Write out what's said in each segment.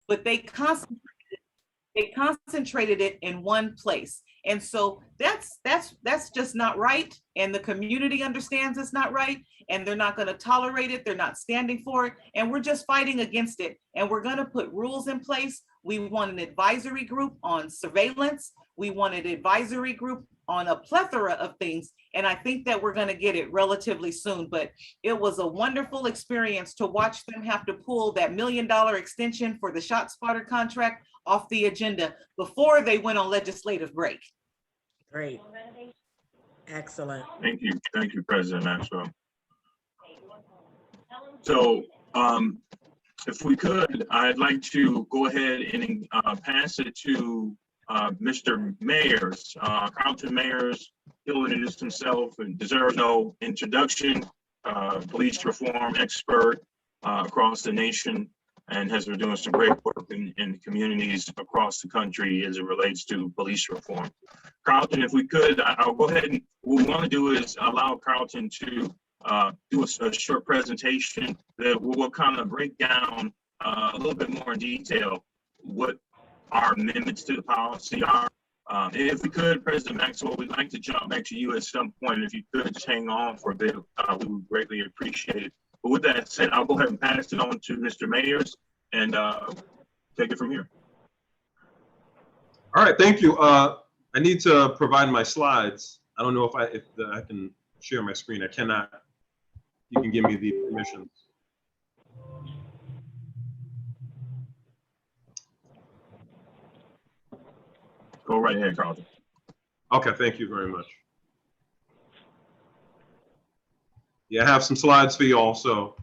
but they concentrated it in one place. And so that's just not right. And the community understands it's not right. And they're not going to tolerate it. They're not standing for it. And we're just fighting against it. And we're going to put rules in place. We want an advisory group on surveillance. We want an advisory group on a plethora of things. And I think that we're going to get it relatively soon. But it was a wonderful experience to watch them have to pull that $1 million extension for the Shotspotter contract off the agenda before they went on legislative break. Great. Excellent. Thank you, President Maxwell. So if we could, I'd like to go ahead and pass it to Mr. Mayers. Carlton Mayers, he'll introduce himself and deserves no introduction. Police reform expert across the nation, and has been doing some great work in communities across the country as it relates to police reform. Carlton, if we could, I'll go ahead, and what we want to do is allow Carlton to do a short presentation that will kind of break down a little bit more in detail what our amendments to the policy are. If we could, President Maxwell, we'd like to jump back to you at some point. If you could just hang on for a bit, we would greatly appreciate it. But with that said, I'll go ahead and pass it on to Mr. Mayers and take it from here. All right, thank you. I need to provide my slides. I don't know if I can share my screen. I cannot. You can give me the permissions. Go right ahead, Carlton. Okay, thank you very much. Yeah, I have some slides for you all, so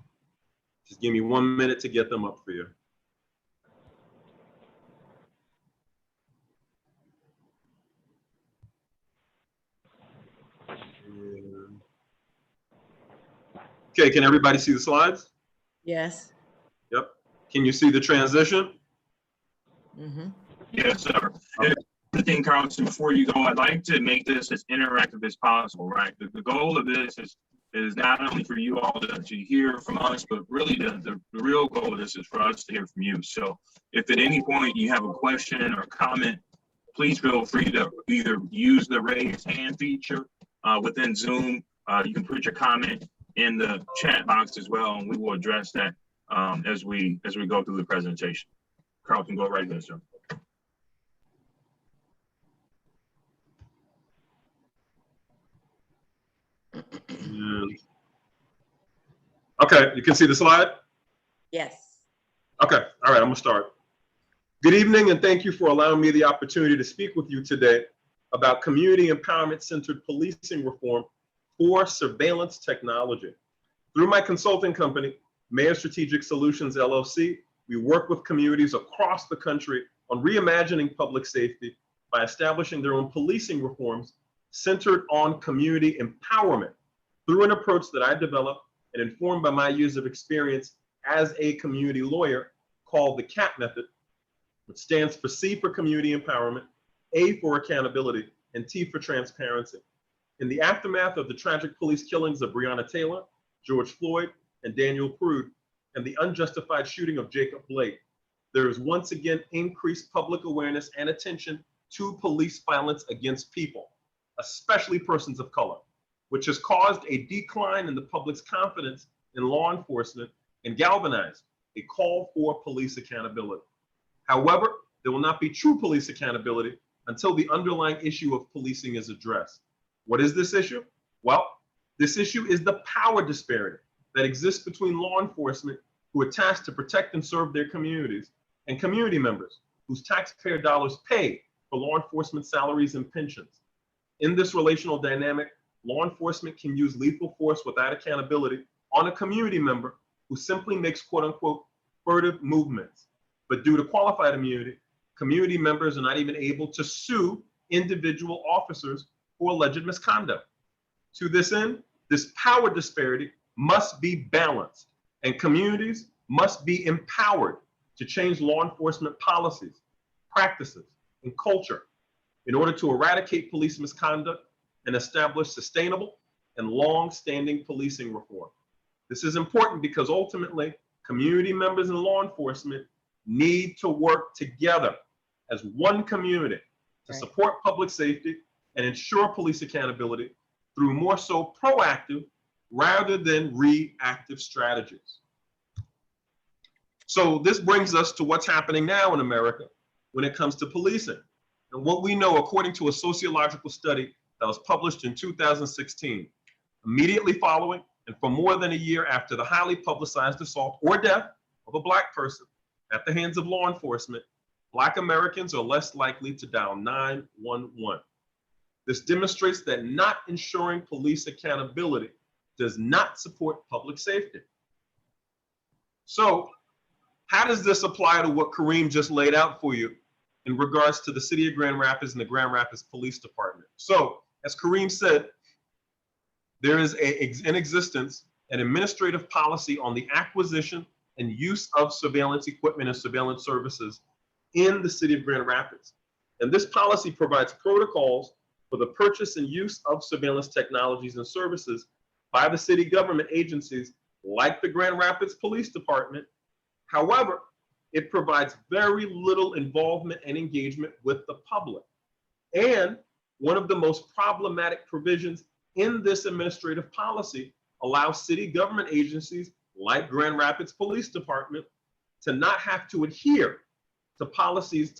just give me 1 minute to get them up for you. Okay, can everybody see the slides? Yes. Yep. Can you see the transition? Mm-hmm. Yes, sir. Okay. The thing, Carlton, before you go, I'd like to make this as interactive as possible, right? The goal of this is not only for you all to hear from us, but really the real goal of this is for us to hear from you. So if at any point you have a question or comment, please feel free to either use the raise hand feature within Zoom. You can put your comment in the chat box as well, and we will address that as we go through the presentation. Carlton, go right ahead, sir. Okay, you can see the slide? Yes. Okay, all right, I'm gonna start. Good evening, and thank you for allowing me the opportunity to speak with you today about community empowerment-centered policing reform for surveillance technology. Through my consulting company, Mayor Strategic Solutions, LLC, we work with communities across the country on reimagining public safety by establishing their own policing reforms centered on community empowerment through an approach that I developed and informed by my years of experience as a community lawyer called the CAP method, which stands for C for community empowerment, A for accountability, and T for transparency. In the aftermath of the tragic police killings of Breonna Taylor, George Floyd, and Daniel Prude, and the unjustified shooting of Jacob Blake, there is once again increased public awareness and attention to police violence against people, especially persons of color, which has caused a decline in the public's confidence in law enforcement and galvanized a call for police accountability. However, there will not be true police accountability until the underlying issue of policing is addressed. What is this issue? Well, this issue is the power disparity that exists between law enforcement, who are tasked to protect and serve their communities, and community members whose taxpayer dollars pay for law enforcement salaries and pensions. In this relational dynamic, law enforcement can use lethal force without accountability on a community member who simply makes quote unquote furtive movements. But due to qualified immunity, community members are not even able to sue individual officers for alleged misconduct. To this end, this power disparity must be balanced, and communities must be empowered to change law enforcement policies, practices, and culture in order to eradicate police misconduct and establish sustainable and long-standing policing reform. This is important because ultimately, community members and law enforcement need to work together as one community to Right. support public safety and ensure police accountability through more so proactive rather than reactive strategies. So this brings us to what's happening now in America when it comes to policing. And what we know, according to a sociological study that was published in 2016, immediately following and for more than a year after the highly publicized assault or death of a Black person at the hands of law enforcement, Black Americans are less likely to dial 911. This demonstrates that not ensuring police accountability does not support public safety. So, how does this apply to what Kareem just laid out for you in regards to the city of Grand Rapids and the Grand Rapids Police Department? So, as Kareem said, there is in existence an administrative policy on the acquisition and use of surveillance equipment and surveillance services in the city of Grand Rapids. And this policy provides protocols for the purchase and use of surveillance technologies and services by the city government agencies like the Grand Rapids Police Department. However, it provides very little involvement and engagement with the public. And one of the most problematic provisions in this administrative policy allows city government agencies like Grand Rapids Police Department to not have to adhere to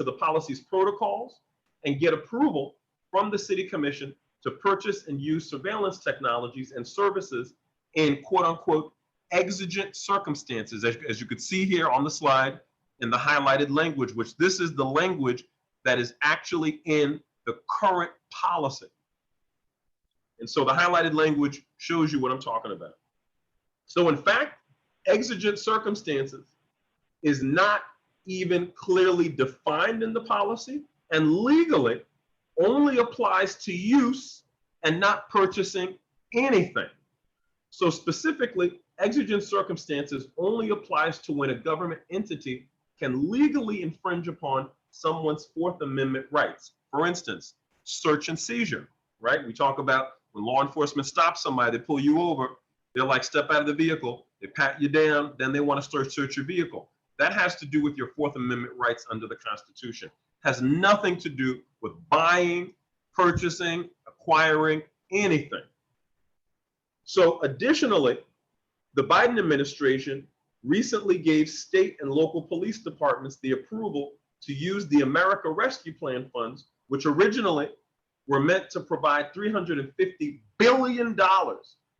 the policy's protocols and get approval from the city commission to purchase and use surveillance technologies and services in quote unquote exigent circumstances, as you could see here on the slide in the highlighted language, which this is the language that is actually in the current policy. And so the highlighted language shows you what I'm talking about. So in fact, exigent circumstances is not even clearly defined in the policy, and legally only applies to use and not purchasing anything. So specifically, exigent circumstances only applies to when a government entity can legally infringe upon someone's Fourth Amendment rights. For instance, search and seizure, right? We talk about when law enforcement stops somebody, they pull you over, they're like, step out of the vehicle, they pat you down, then they want to search your vehicle. That has to do with your Fourth Amendment rights under the Constitution. Has nothing to do with buying, purchasing, acquiring, anything. So additionally, the Biden administration recently gave state and local police departments the approval to use the America Rescue Plan funds, which originally were meant to provide $350 billion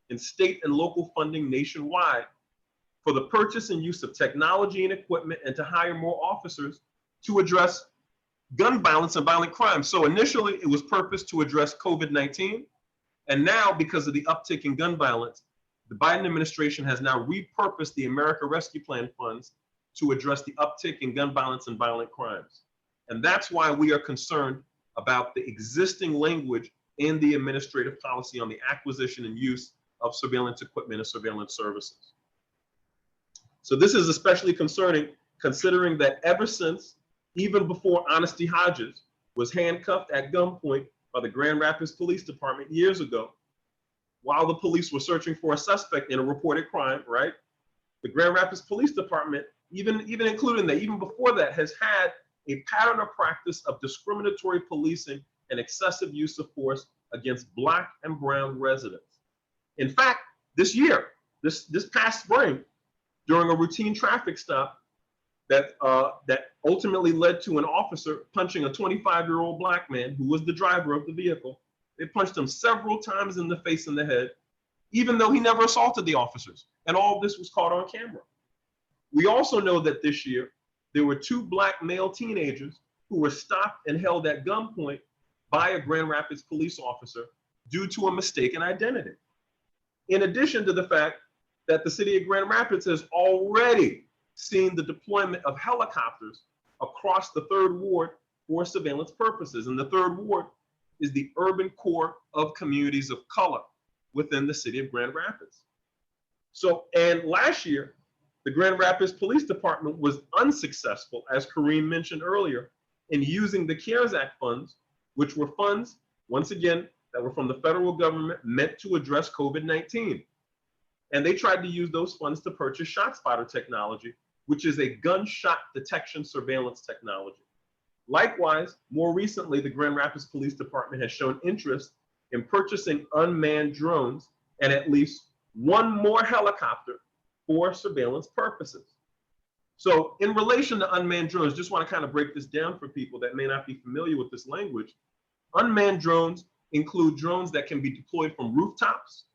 in state and local funding nationwide for the purchase and use of technology and equipment and to hire more officers to address gun violence and violent crime. So initially it was purposed to address COVID-19. And now because of the uptick in gun violence, the Biden administration has now repurposed the America Rescue Plan funds to address the uptick in gun violence and violent crimes. And that's why we are concerned about the existing language in the administrative policy on the acquisition and use of surveillance equipment and surveillance services. So this is especially concerning considering that ever since, even before Honesty Hodges was handcuffed at gunpoint by the Grand Rapids Police Department years ago, while the police were searching for a suspect in a reported crime, right? The Grand Rapids Police Department, even including that, even before that, has had a pattern or practice of discriminatory policing and excessive use of force against Black and brown residents. In fact, this year, this past spring, during a routine traffic stop that ultimately led to an officer punching a 25-year-old Black man who was the driver of the vehicle. They punched him several times in the face and the head, even though he never assaulted the officers. And all of this was caught on camera. We also know that this year, there were 2 Black male teenagers who were stopped and held at gunpoint by a Grand Rapids police officer due to a mistaken identity. In addition to the fact that the city of Grand Rapids has already seen the deployment of helicopters across the 3rd Ward for surveillance purposes. And the 3rd Ward is the urban core of communities of color within the city of Grand Rapids. So, and last year, the Grand Rapids Police Department was unsuccessful, as Kareem mentioned earlier, in using the CARES Act funds, which were funds, once again, that were from the federal government meant to address COVID-19. And they tried to use those funds to purchase Shotspotter technology, which is a gunshot detection surveillance technology. Likewise, more recently, the Grand Rapids Police Department has shown interest in purchasing unmanned drones and at least one more helicopter for surveillance purposes. So in relation to unmanned drones, just want to kind of break this down for people that may not be familiar with this language. Unmanned drones include drones that can be deployed from rooftops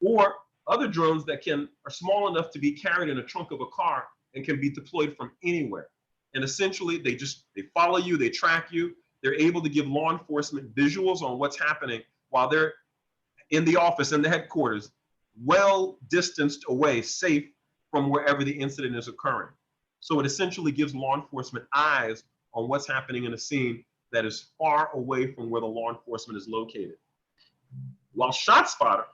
or other drones that are small enough to be carried in a trunk of a car and can be deployed from anywhere. And essentially they follow you, they track you, they're able to give law enforcement visuals on what's happening while they're in the office, in the headquarters, well distanced away, safe from wherever the incident is occurring. So it essentially gives law enforcement eyes on what's happening in a scene that is far away from where the law enforcement is located. While Shotspotter,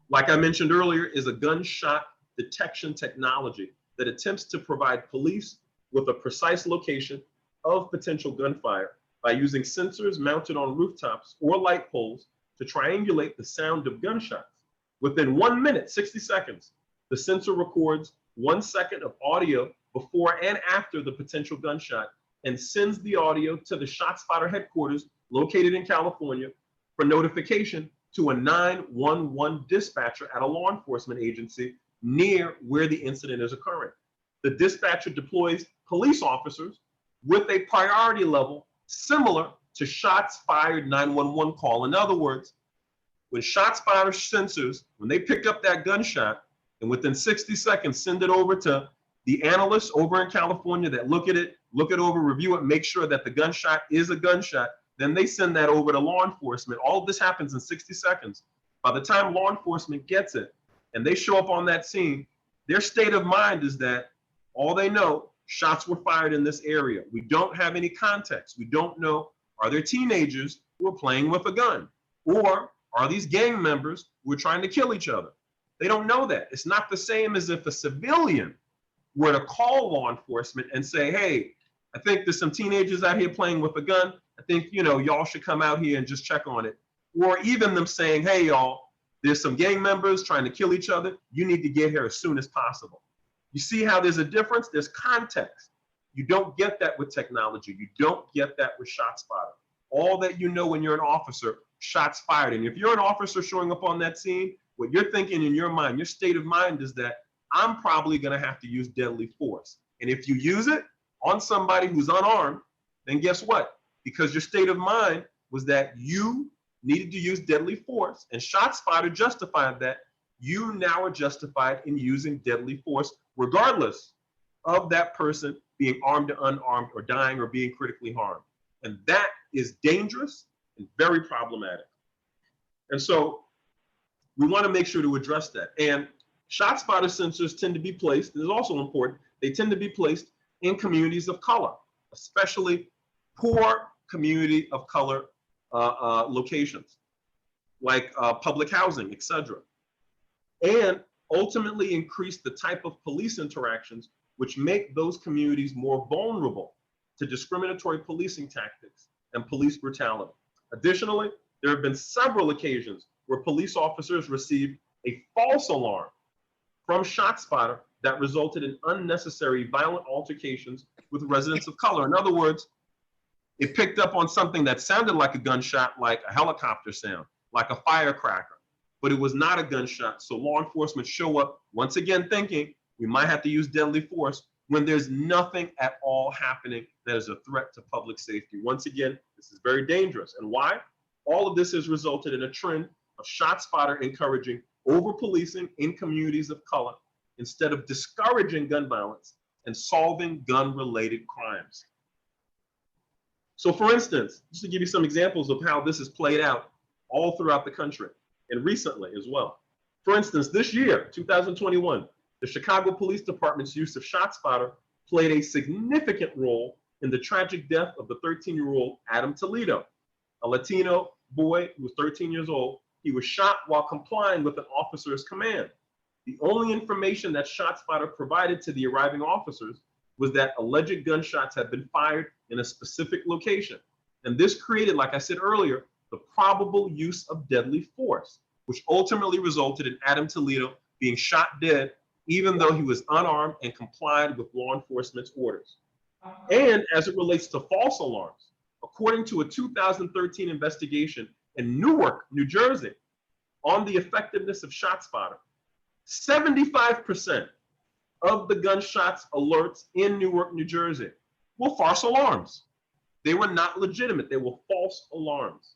like I mentioned earlier, is a gunshot detection technology that attempts to provide police with a precise location of potential gunfire by using sensors mounted on rooftops or light poles to triangulate the sound of gunshots. Within 1 minute, 60 seconds, the sensor records 1 second of audio before and after the potential gunshot and sends the audio to the Shotspotter headquarters located in California for notification to a 911 dispatcher at a law enforcement agency near where the incident is occurring. The dispatcher deploys police officers with a priority level similar to shots fired 911 call. In other words, when Shotspotter sensors, when they pick up that gunshot and within 60 seconds send it over to the analysts over in California that look it over, review it, make sure that the gunshot is a gunshot, then they send that over to law enforcement. All of this happens in 60 seconds. By the time law enforcement gets it and they show up on that scene, their state of mind is that all they know, shots were fired in this area. We don't have any context. We don't know, are there teenagers who are playing with a gun? Or are these gang members who are trying to kill each other? They don't know that. It's not the same as if a civilian were to call law enforcement and say, hey, I think there's some teenagers out here playing with a gun. I think, y'all should come out here and just check on it. Or even them saying, hey, y'all, there's some gang members trying to kill each other. You need to get here as soon as possible. You see how there's a difference? There's context. You don't get that with technology. You don't get that with Shotspotter. All that you know when you're an officer, shots fired. And if you're an officer showing up on that scene, what you're thinking in your mind, your state of mind is that I'm probably going to have to use deadly force. And if you use it on somebody who's unarmed, then guess what? Because your state of mind was that you needed to use deadly force, and Shotspotter justified that, you now are justified in using deadly force, regardless of that person being armed or unarmed or dying or being critically harmed. And that is dangerous and very problematic. And so we want to make sure to address that. And Shotspotter sensors tend to be placed, this is also important, they tend to be placed in communities of color, especially poor community of color locations, like public housing, etc. And ultimately increase the type of police interactions which make those communities more vulnerable to discriminatory policing tactics and police brutality. Additionally, there have been several occasions where police officers received a false alarm from Shotspotter that resulted in unnecessary violent altercations with residents of color. In other words, it picked up on something that sounded like a gunshot, like a helicopter sound, like a firecracker, but it was not a gunshot. So law enforcement show up once again thinking we might have to use deadly force when there's nothing at all happening that is a threat to public safety. Once again, this is very dangerous. And why? All of this has resulted in a trend of Shotspotter encouraging over-policing in communities of color instead of discouraging gun violence and solving gun-related crimes. So for instance, just to give you some examples of how this has played out all throughout the country and recently as well. For instance, this year, 2021, the Chicago Police Department's use of Shotspotter played a significant role in the tragic death of the 13-year-old Adam Toledo, a Latino boy who was 13 years old. He was shot while complying with an officer's command. The only information that Shotspotter provided to the arriving officers was that alleged gunshots had been fired in a specific location. And this created, like I said earlier, the probable use of deadly force, which ultimately resulted in Adam Toledo being shot dead even though he was unarmed and complied with law enforcement's orders. And as it relates to false alarms, according to a 2013 investigation in Newark, New Jersey, on the effectiveness of Shotspotter, 75% of the gunshots alerts in Newark, New Jersey were false alarms. They were not legitimate. They were false alarms.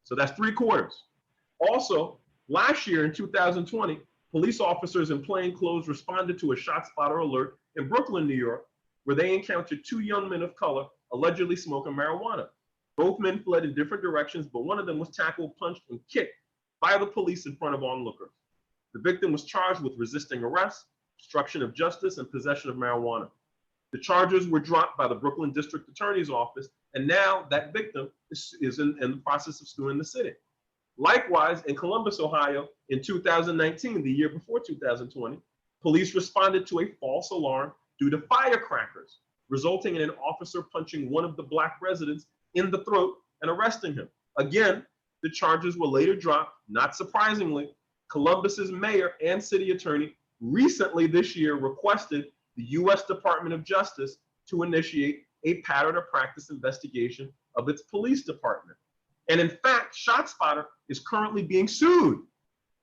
So that's 3/4. Also, last year in 2020, police officers in plain clothes responded to a ShotSpotter alert in Brooklyn, New York, where they encountered 2 young men of color allegedly smoking marijuana. Both men fled in different directions, but one of them was tackled, punched, and kicked by the police in front of onlookers. The victim was charged with resisting arrest, obstruction of justice, and possession of marijuana. The charges were dropped by the Brooklyn District Attorney's Office, and now that victim is in the process of suing the city. Likewise, in Columbus, Ohio, in 2019, the year before 2020, police responded to a false alarm due to firecrackers, resulting in an officer punching one of the Black residents in the throat and arresting him. Again, the charges were later dropped. Not surprisingly, Columbus's mayor and city attorney recently this year requested the U.S. Department of Justice to initiate a pattern or practice investigation of its police department. And in fact, ShotSpotter is currently being sued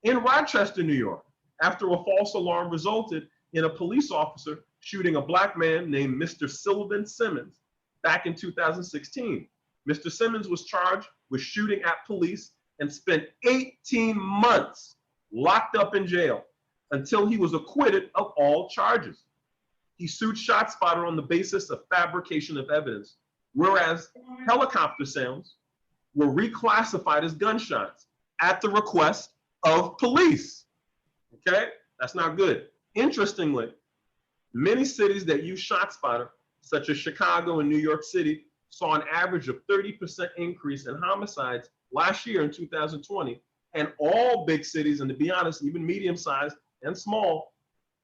in Rochester, New York, after a false alarm resulted in a police officer shooting a Black man named Mr. Sylvan Simmons back in 2016. Mr. Simmons was charged with shooting at police and spent 18 months locked up in jail until he was acquitted of all charges. He sued ShotSpotter on the basis of fabrication of evidence, whereas helicopter sounds were reclassified as gunshots at the request of police. Okay, that's not good. Interestingly, many cities that use ShotSpotter, such as Chicago and New York City, saw an average of 30% increase in homicides last year in 2020. And all big cities, and to be honest, even medium-sized and small,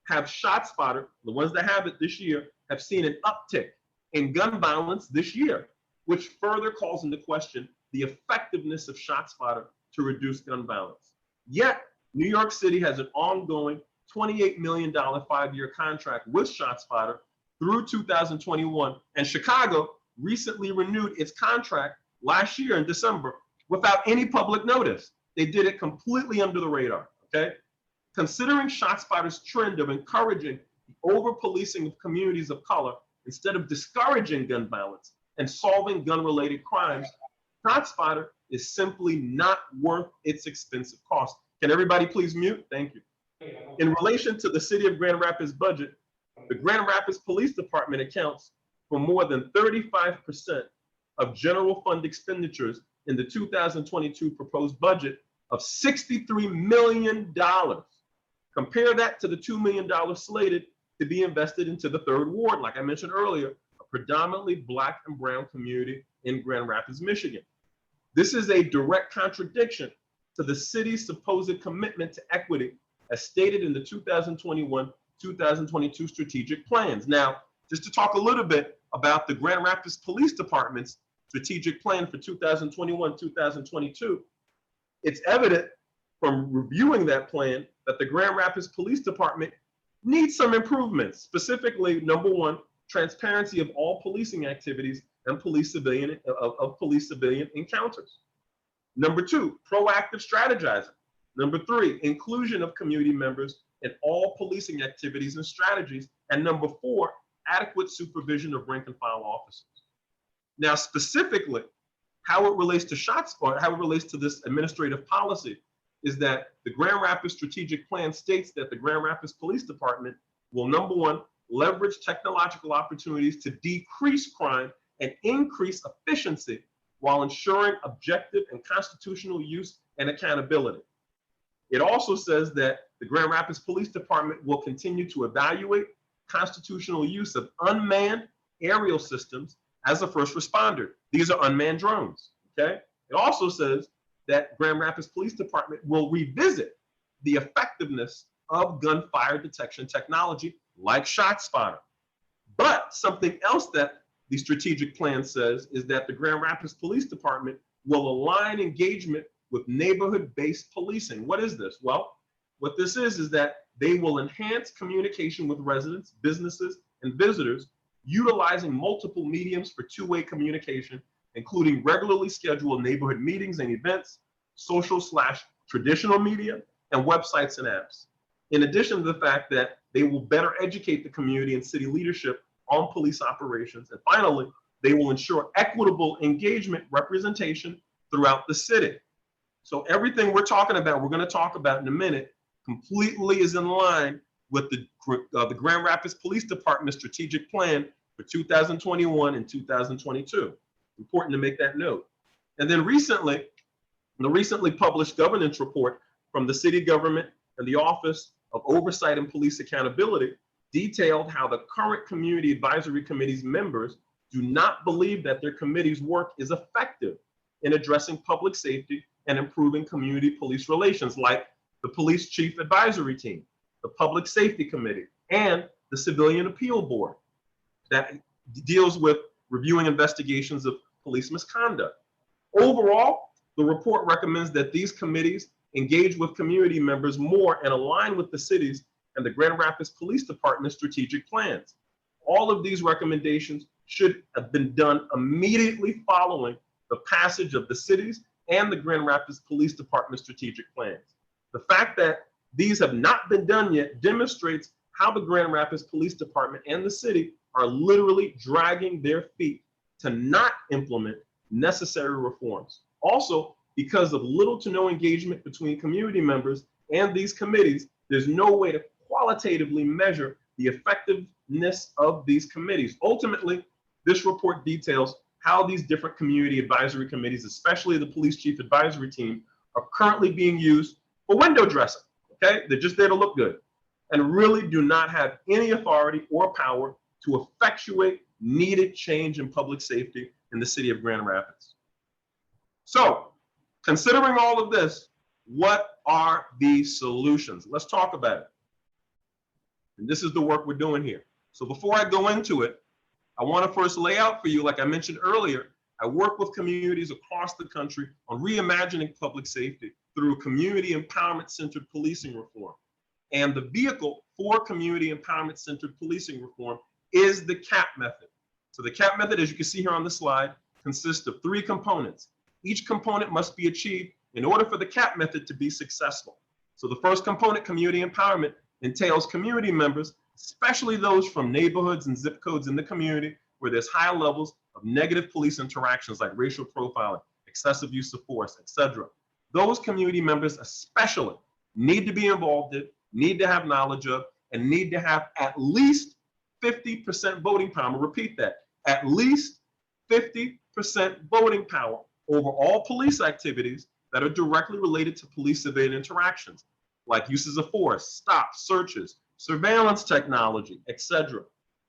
have ShotSpotter, the ones that have it this year, have seen an uptick in gun violence this year, which further calls into question the effectiveness of ShotSpotter to reduce gun violence. Yet, New York City has an ongoing $28 million 5-year contract with ShotSpotter through 2021, and Chicago recently renewed its contract last year in December without any public notice. They did it completely under the radar, okay? Considering ShotSpotter's trend of encouraging the over-policing of communities of color instead of discouraging gun violence and solving gun-related crimes, ShotSpotter is simply not worth its expensive cost. Can everybody please mute? Thank you. In relation to the city of Grand Rapids budget, the Grand Rapids Police Department accounts for more than 35% of general fund expenditures in the 2022 proposed budget of $63 million. Compare that to the $2 million slated to be invested into the 3rd Ward, like I mentioned earlier, a predominantly Black and brown community in Grand Rapids, Michigan. This is a direct contradiction to the city's supposed commitment to equity as stated in the 2021-2022 strategic plans. Now, just to talk a little bit about the Grand Rapids Police Department's strategic plan for 2021-2022, it's evident from reviewing that plan that the Grand Rapids Police Department needs some improvements. Specifically, number 1, transparency of all policing activities and police civilian encounters. Number 2, proactive strategizing. Number 3, inclusion of community members in all policing activities and strategies. And number 4, adequate supervision of rank and file officers. Now, specifically, how it relates to ShotSpotter, how it relates to this administrative policy, is that the Grand Rapids strategic plan states that the Grand Rapids Police Department will, number 1, leverage technological opportunities to decrease crime and increase efficiency while ensuring objective and constitutional use and accountability. It also says that the Grand Rapids Police Department will continue to evaluate constitutional use of unmanned aerial systems as a first responder. These are unmanned drones, okay? It also says that Grand Rapids Police Department will revisit the effectiveness of gunfire detection technology like ShotSpotter. But something else that the strategic plan says is that the Grand Rapids Police Department will align engagement with neighborhood-based policing. What is this? Well, what this is that they will enhance communication with residents, businesses, and visitors, utilizing multiple mediums for two-way communication, including regularly scheduled neighborhood meetings and events, social/traditional media, and websites and apps. In addition to the fact that they will better educate the community and city leadership on police operations. And finally, they will ensure equitable engagement representation throughout the city. So everything we're talking about, we're going to talk about in a minute, completely is in line with the Grand Rapids Police Department strategic plan for 2021 and 2022. Important to make that note. And then recently, the recently published governance report from the city government and the Office of Oversight and Police Accountability detailed how the current Community Advisory Committee's members do not believe that their committee's work is effective in addressing public safety and improving community police relations, like the Police Chief Advisory Team, the Public Safety Committee, and the Civilian Appeal Board that deals with reviewing investigations of police misconduct. Overall, the report recommends that these committees engage with community members more and align with the city's and the Grand Rapids Police Department strategic plans. All of these recommendations should have been done immediately following the passage of the city's and the Grand Rapids Police Department strategic plans. The fact that these have not been done yet demonstrates how the Grand Rapids Police Department and the city are literally dragging their feet to not implement necessary reforms. Also, because of little to no engagement between community members and these committees, there's no way to qualitatively measure the effectiveness of these committees. Ultimately, this report details how these different community advisory committees, especially the Police Chief Advisory Team, are currently being used for window dressing, okay? They're just there to look good and really do not have any authority or power to effectuate needed change in public safety in the city of Grand Rapids. So, considering all of this, what are the solutions? Let's talk about it. And this is the work we're doing here. So before I go into it, I want to first lay out for you, like I mentioned earlier, I work with communities across the country on reimagining public safety through community empowerment-centered policing reform. And the vehicle for community empowerment-centered policing reform is the CAP method. So the CAP method, as you can see here on the slide, consists of 3 components. Each component must be achieved in order for the CAP method to be successful. So the first component, community empowerment, entails community members, especially those from neighborhoods and zip codes in the community where there's high levels of negative police interactions like racial profiling, excessive use of force, etc. Those community members especially need to be involved in, need to have knowledge of, and need to have at least 50% voting power. I'm gonna repeat that, at least 50% voting power over all police activities that are directly related to police-civilian interactions, like uses of force, stops, searches, surveillance technology, etc.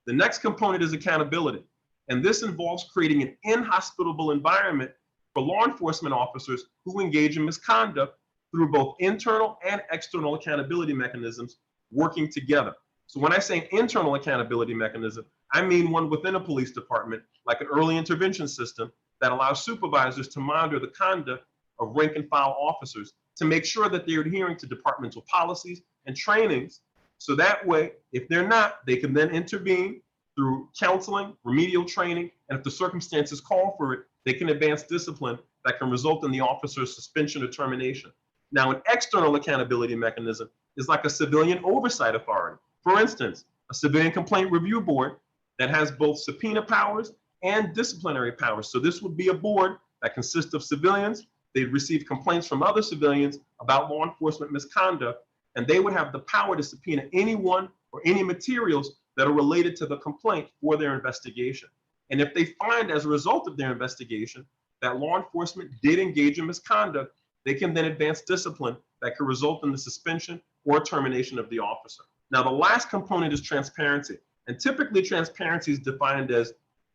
The next component is accountability, and this involves creating an inhospitable environment for law enforcement officers who engage in misconduct through both internal and external accountability mechanisms working together. So when I say an internal accountability mechanism, I mean one within a police department, like an early intervention system that allows supervisors to monitor the conduct of rank and file officers to make sure that they're adhering to departmental policies and trainings. So that way, if they're not, they can then intervene through counseling, remedial training, and if the circumstances call for it, they can advance discipline that can result in the officer's suspension or termination. Now, an external accountability mechanism is like a civilian oversight authority. For instance, a civilian complaint review board that has both subpoena powers and disciplinary powers. So this would be a board that consists of civilians. They'd receive complaints from other civilians about law enforcement misconduct, and they would have the power to subpoena anyone or any materials that are related to the complaint for their investigation. And if they find as a result of their investigation that law enforcement did engage in misconduct, they can then advance discipline that could result in the suspension or termination of the officer. Now, the last component is transparency. And typically transparency is defined as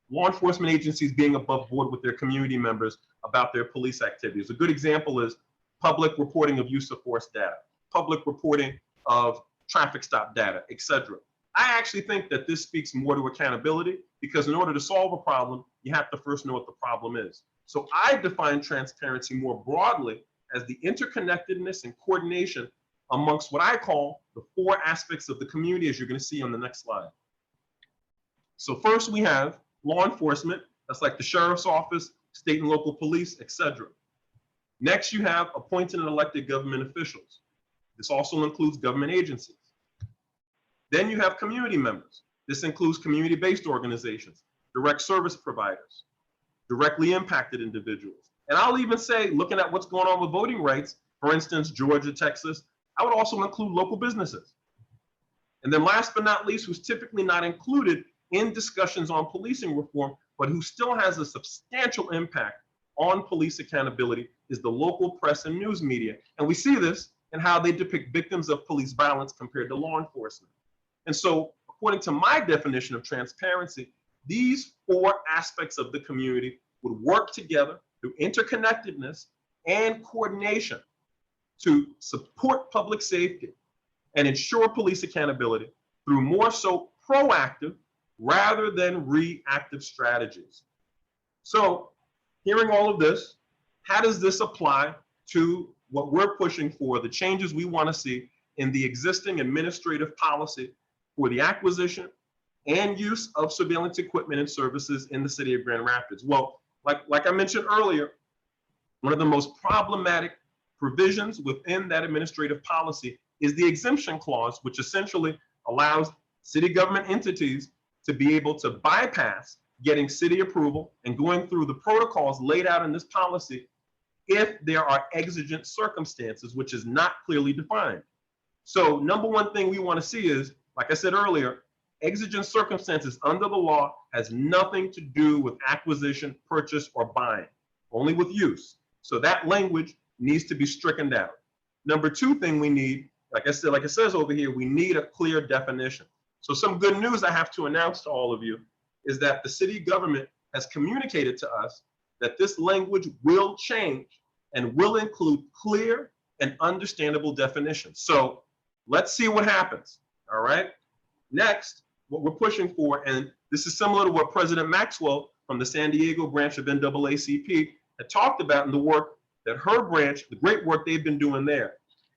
law enforcement agencies being above board with their community members about their police activities. A good example is public reporting of use of force data, public reporting of traffic stop data, etc. I actually think that this speaks more to accountability because in order to solve a problem, you have to first know what the problem is. So I define transparency more broadly as the interconnectedness and coordination amongst what I call the 4 aspects of the community, as you're going to see on the next slide. So first we have law enforcement. That's like the sheriff's office, state and local police, etc. Next, you have appointed and elected government officials. This also includes government agencies. Then you have community members. This includes community-based organizations, direct service providers, directly impacted individuals. And I'll even say, looking at what's going on with voting rights, for instance, Georgia, Texas, I would also include local businesses. And then last but not least, who's typically not included in discussions on policing reform, but who still has a substantial impact on police accountability, is the local press and news media. And we see this in how they depict victims of police violence compared to law enforcement. And so, according to my definition of transparency, these 4 aspects of the community would work together through interconnectedness and coordination to support public safety and ensure police accountability through more so proactive rather than reactive strategies. So, hearing all of this, how does this apply to what we're pushing for, the changes we want to see in the existing administrative policy for the acquisition and use of surveillance equipment and services in the city of Grand Rapids? Well, like I mentioned earlier, one of the most problematic provisions within that administrative policy is the exemption clause, which essentially allows city government entities to be able to bypass getting city approval and going through the protocols laid out in this policy if there are exigent circumstances, which is not clearly defined. So number one thing we want to see is, like I said earlier, exigent circumstances under the law has nothing to do with acquisition, purchase, or buying, only with use. So that language needs to be stricken down. Number 2 thing we need, like I said, like it says over here, we need a clear definition. So some good news I have to announce to all of you is that the city government has communicated to us that this language will change and will include clear and understandable definitions. So let's see what happens, all right? Next, what we're pushing for, and this is similar to what President Maxwell from the San Diego branch of NAACP had talked about in the work that her branch, the great work they've been doing there.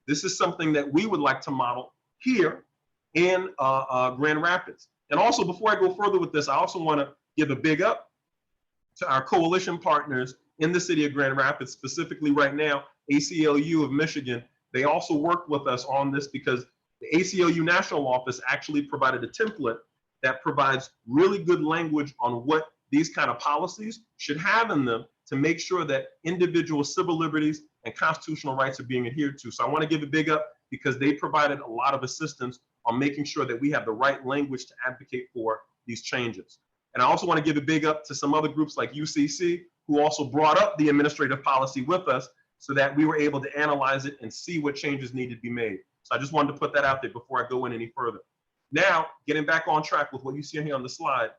This is something that we would like to model here in Grand Rapids. And also, before I go further with this, I also want to give a big up to our coalition partners in the city of Grand Rapids, specifically right now, ACLU of Michigan. They also worked with us on this because the ACLU National Office actually provided a template that provides really good language on what these kind of policies should have in them to make sure that individual civil liberties and constitutional rights are being adhered to. So I want to give a big up because they provided a lot of assistance on making sure that we have the right language to advocate for these changes. And I also want to give a big up to some other groups like UCC, who also brought up the administrative policy with us so that we were able to analyze it and see what changes needed to be made. So I just wanted to put that out there before I go in any further. Now, getting back on track with what you see here on the slide,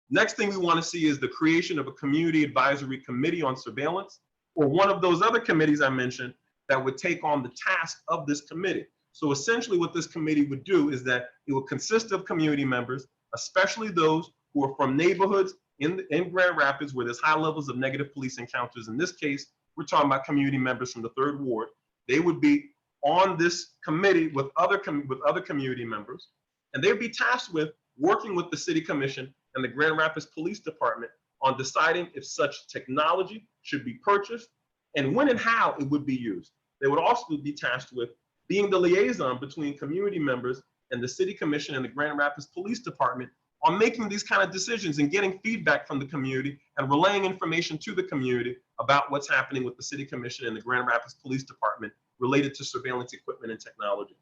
next thing we want to see is the creation of a community advisory committee on surveillance, or one of those other committees I mentioned that would take on the task of this committee. So essentially what this committee would do is that it would consist of community members, especially those who are from neighborhoods in Grand Rapids where there's high levels of negative police encounters. In this case, we're talking about community members from the 3rd Ward. They would be on this committee with other community members, and they'd be tasked with working with the City Commission and the Grand Rapids Police Department on deciding if such technology should be purchased and when and how it would be used. They would also be tasked with being the liaison between community members and the City Commission and the Grand Rapids Police Department on making these kind of decisions and getting feedback from the community and relaying information to the community about what's happening with the City Commission and the Grand Rapids Police Department related to surveillance equipment and technology.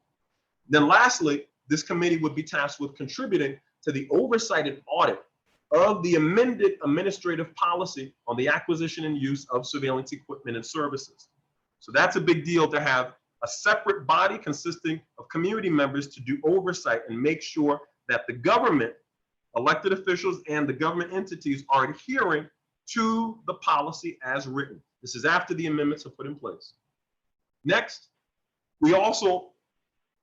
Then lastly, this committee would be tasked with contributing to the oversight and audit of the amended administrative policy on the acquisition and use of surveillance equipment and services. So that's a big deal to have a separate body consisting of community members to do oversight and make sure that the government, elected officials, and the government entities are adhering to the policy as written. This is after the amendments are put in place. Next, we also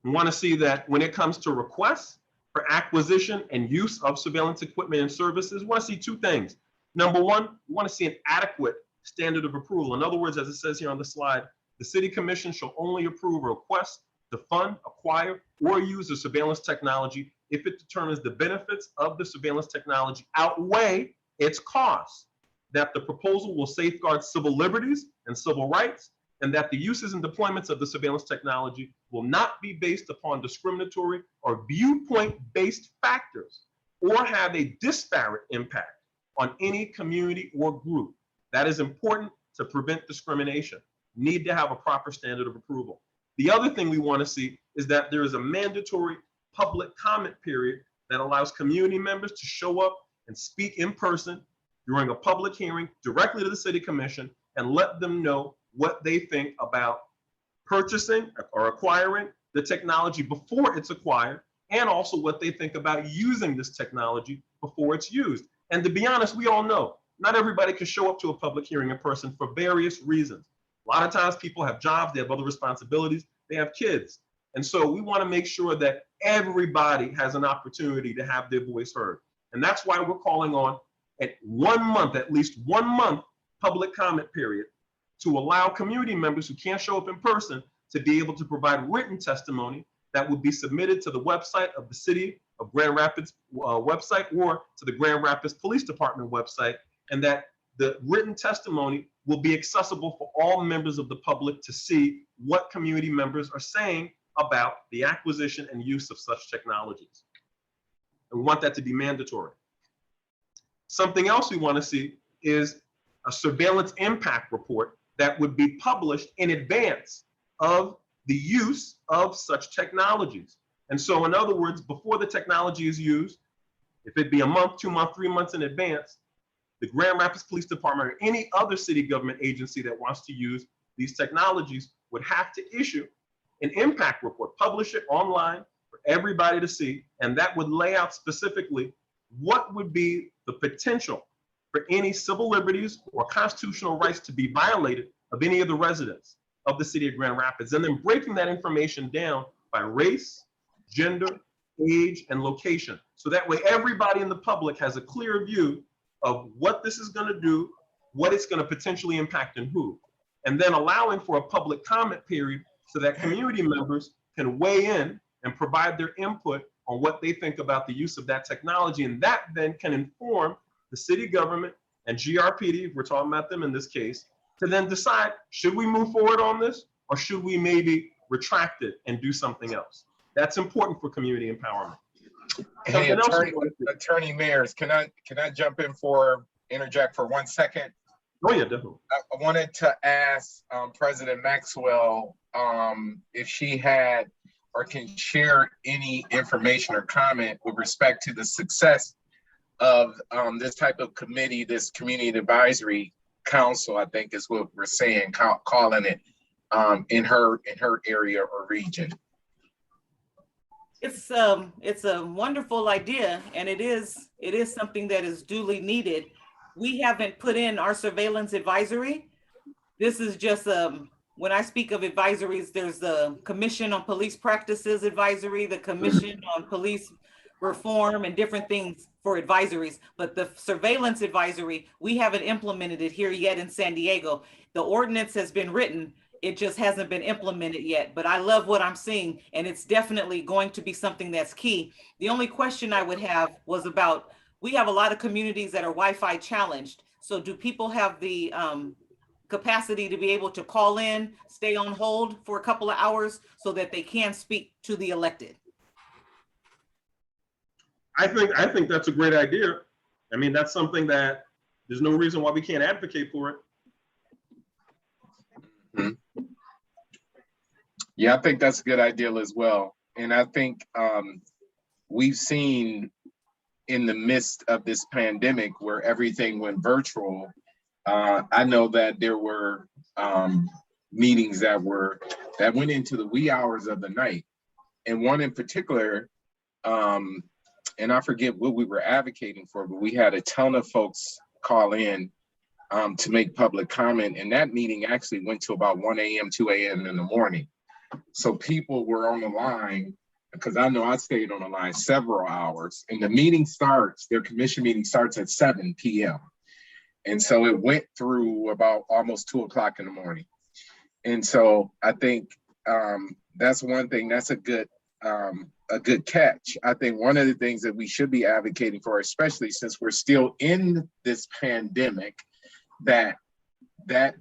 want to see that when it comes to requests for acquisition and use of surveillance equipment and services, we want to see 2 things. Number 1, we want to see an adequate standard of approval. In other words, as it says here on the slide, the City Commission shall only approve a request to fund, acquire, or use the surveillance technology if it determines the benefits of the surveillance technology outweigh its costs, that the proposal will safeguard civil liberties and civil rights, and that the uses and deployments of the surveillance technology will not be based upon discriminatory or viewpoint-based factors or have a disparate impact on any community or group. That is important to prevent discrimination. Need to have a proper standard of approval. The other thing we want to see is that there is a mandatory public comment period that allows community members to show up and speak in person during a public hearing directly to the city commission and let them know what they think about purchasing or acquiring the technology before it's acquired, and also what they think about using this technology before it's used. And to be honest, we all know not everybody can show up to a public hearing in person for various reasons. A lot of times people have jobs, they have other responsibilities, they have kids. And so we want to make sure that everybody has an opportunity to have their voice heard. And that's why we're calling on at 1 month, at least 1 month public comment period, to allow community members who can't show up in person to be able to provide written testimony that would be submitted to the website of the City of Grand Rapids website or to the Grand Rapids Police Department website, and that the written testimony will be accessible for all members of the public to see what community members are saying about the acquisition and use of such technologies. And we want that to be mandatory. Something else we want to see is a surveillance impact report that would be published in advance of the use of such technologies. And so in other words, before the technology is used, if it be a month, 2 months, 3 months in advance, the Grand Rapids Police Department or any other city government agency that wants to use these technologies would have to issue an impact report, publish it online for everybody to see, and that would lay out specifically what would be the potential for any civil liberties or constitutional rights to be violated of any of the residents of the city of Grand Rapids, and then breaking that information down by race, gender, age, and location. So that way everybody in the public has a clear view of what this is going to do, what it's going to potentially impact, and who. And then allowing for a public comment period so that community members can weigh in and provide their input on what they think about the use of that technology. And that then can inform the city government and GRPD, if we're talking about them in this case, to then decide, should we move forward on this, or should we maybe retract it and do something else? That's important for community empowerment. Hey, Attorney Mayers, can I jump in interject for 1 second? Oh yeah, definitely. I wanted to ask President Maxwell if she had or can share any information or comment with respect to the success of this type of committee, this community advisory council, I think is what we're saying, calling it, in her area or region. It's a wonderful idea, and it is something that is duly needed. We haven't put in our surveillance advisory. This is just when I speak of advisories, there's the Commission on Police Practices Advisory, the Commission on Police Reform, and different things for advisories. But the surveillance advisory, we haven't implemented it here yet in San Diego. The ordinance has been written, it just hasn't been implemented yet, but I love what I'm seeing, and it's definitely going to be something that's key. The only question I would have was about, we have a lot of communities that are Wi-Fi challenged. So do people have the capacity to be able to call in, stay on hold for a couple of hours so that they can speak to the elected? I think that's a great idea. I mean, that's something that there's no reason why we can't advocate for it. Mm-hmm. Yeah, I think that's a good idea as well. And I think we've seen in the midst of this pandemic where everything went virtual, I know that there were meetings that went into the wee hours of the night. And one in particular, and I forget what we were advocating for, but we had a ton of folks call in to make public comment. And that meeting actually went to about 1 a.m., 2 a.m. in the morning. So people were on the line, because I know I stayed on the line several hours, and the meeting starts, their commission meeting starts at 7 p.m. And so it went through about almost 2 o'clock in the morning. And so I think that's one thing. That's a good catch. I think one of the things that we should be advocating for, especially since we're still in this pandemic, that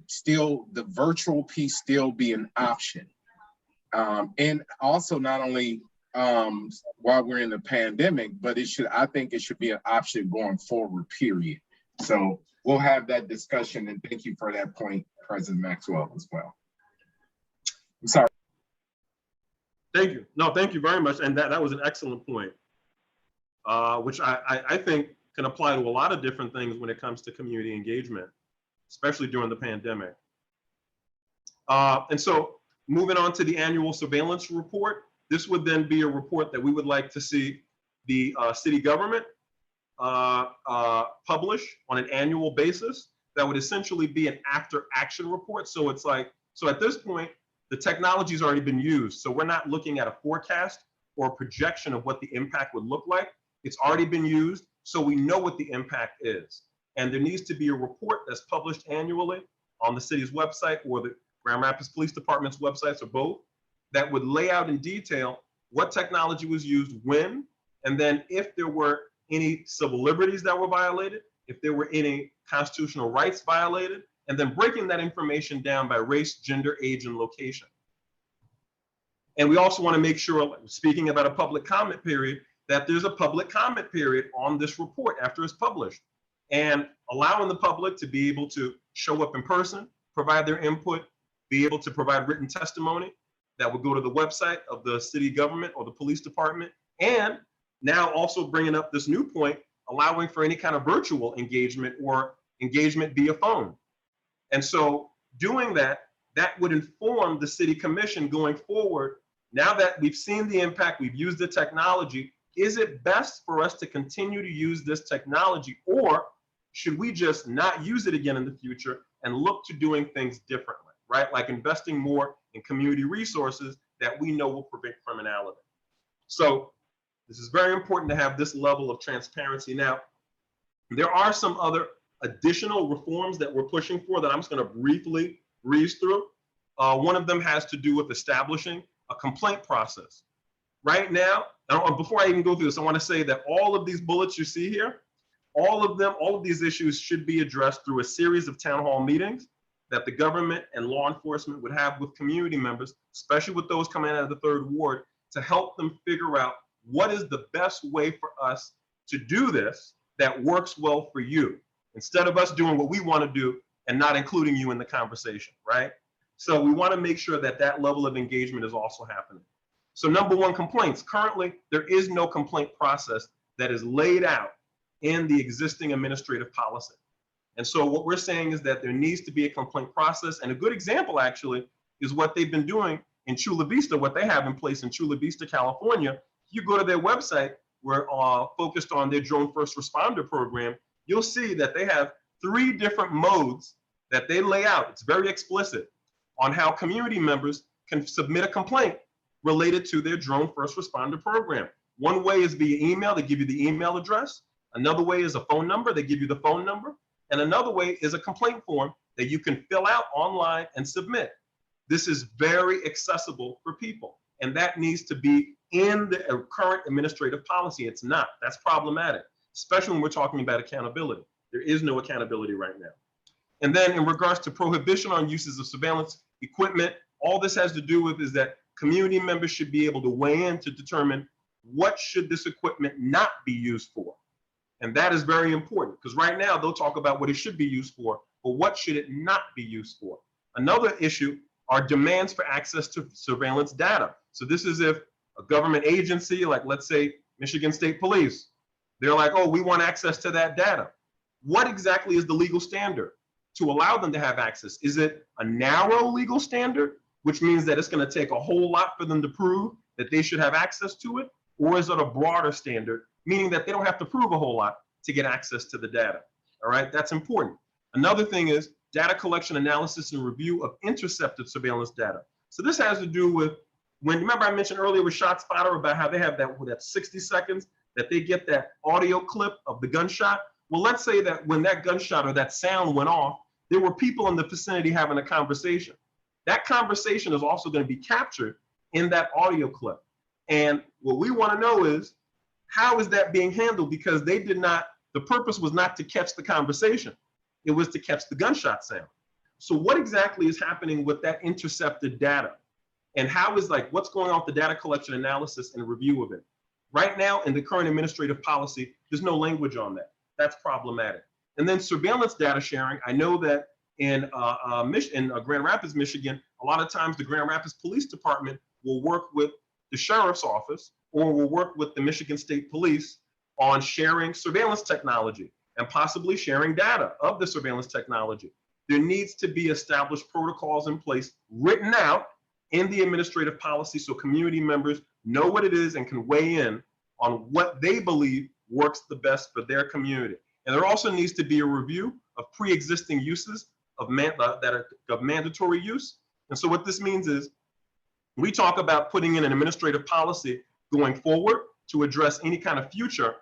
still the virtual piece still be an option. And also not only while we're in the pandemic, but I think it should be an option going forward, period. So we'll have that discussion, and thank you for that point, President Maxwell, as well. I'm sorry. Thank you. No, thank you very much. And that was an excellent point, which I think can apply to a lot of different things when it comes to community engagement, especially during the pandemic. And so moving on to the annual surveillance report, this would then be a report that we would like to see the city government publish on an annual basis. That would essentially be an after action report. So it's like, so at this point, the technology's already been used. So we're not looking at a forecast or a projection of what the impact would look like. It's already been used, so we know what the impact is. And there needs to be a report that's published annually on the city's website or the Grand Rapids Police Department's websites, or both, that would lay out in detail what technology was used when, and then if there were any civil liberties that were violated, if there were any constitutional rights violated, and then breaking that information down by race, gender, age, and location. And we also want to make sure, speaking about a public comment period, that there's a public comment period on this report after it's published, and allowing the public to be able to show up in person, provide their input, be able to provide written testimony that would go to the website of the city government or the police department. And now also bringing up this new point, allowing for any kind of virtual engagement or engagement via phone. And so doing that, that would inform the city commission going forward. Now that we've seen the impact, we've used the technology, is it best for us to continue to use this technology, or should we just not use it again in the future and look to doing things differently, right? Like investing more in community resources that we know will prevent criminality. So this is very important to have this level of transparency. Now, there are some other additional reforms that we're pushing for that I'm just going to briefly breeze through. One of them has to do with establishing a complaint process. Right now, before I even go through this, I want to say that all of these bullets you see here, all of these issues should be addressed through a series of town hall meetings that the government and law enforcement would have with community members, especially with those coming out of the third ward, to help them figure out what is the best way for us to do this that works well for you, instead of us doing what we want to do and not including you in the conversation, right? So we want to make sure that that level of engagement is also happening. So number one, complaints. Currently, there is no complaint process that is laid out in the existing administrative policy. And so what we're saying is that there needs to be a complaint process. And a good example, actually, is what they've been doing in Chula Vista, what they have in place in Chula Vista, California. You go to their website, we're focused on their drone first responder program. You'll see that they have 3 different modes that they lay out. It's very explicit on how community members can submit a complaint related to their drone first responder program. One way is via email. They give you the email address. Another way is a phone number. They give you the phone number. And another way is a complaint form that you can fill out online and submit. This is very accessible for people, and that needs to be in the current administrative policy. It's not. That's problematic, especially when we're talking about accountability. There is no accountability right now. And then in regards to prohibition on uses of surveillance equipment, all this has to do with is that community members should be able to weigh in to determine what should this equipment not be used for. And that is very important, because right now they'll talk about what it should be used for, but what should it not be used for? Another issue are demands for access to surveillance data. So this is if a government agency, like let's say Michigan State Police, they're like, oh, we want access to that data. What exactly is the legal standard to allow them to have access? Is it a narrow legal standard, which means that it's going to take a whole lot for them to prove that they should have access to it? Or is it a broader standard, meaning that they don't have to prove a whole lot to get access to the data? All right, that's important. Another thing is data collection, analysis, and review of intercepted surveillance data. So this has to do with, when, remember I mentioned earlier with Shotspotter about how they have that 60 seconds that they get that audio clip of the gunshot. Well, let's say that when that gunshot or that sound went off, there were people in the vicinity having a conversation. That conversation is also going to be captured in that audio clip. And what we want to know is, how is that being handled? Because they did not, the purpose was not to catch the conversation. It was to catch the gunshot sound. So what exactly is happening with that intercepted data? And how is, like, what's going on with the data collection, analysis, and review of it? Right now, in the current administrative policy, there's no language on that. That's problematic. And then surveillance data sharing. I know that in Grand Rapids, Michigan, a lot of times the Grand Rapids Police Department will work with the sheriff's office or will work with the Michigan State Police on sharing surveillance technology and possibly sharing data of the surveillance technology. There needs to be established protocols in place, written out in the administrative policy, so community members know what it is and can weigh in on what they believe works the best for their community. And there also needs to be a review of pre-existing uses of mandatory use. And so what this means is, we talk about putting in an administrative policy going forward to address any kind of future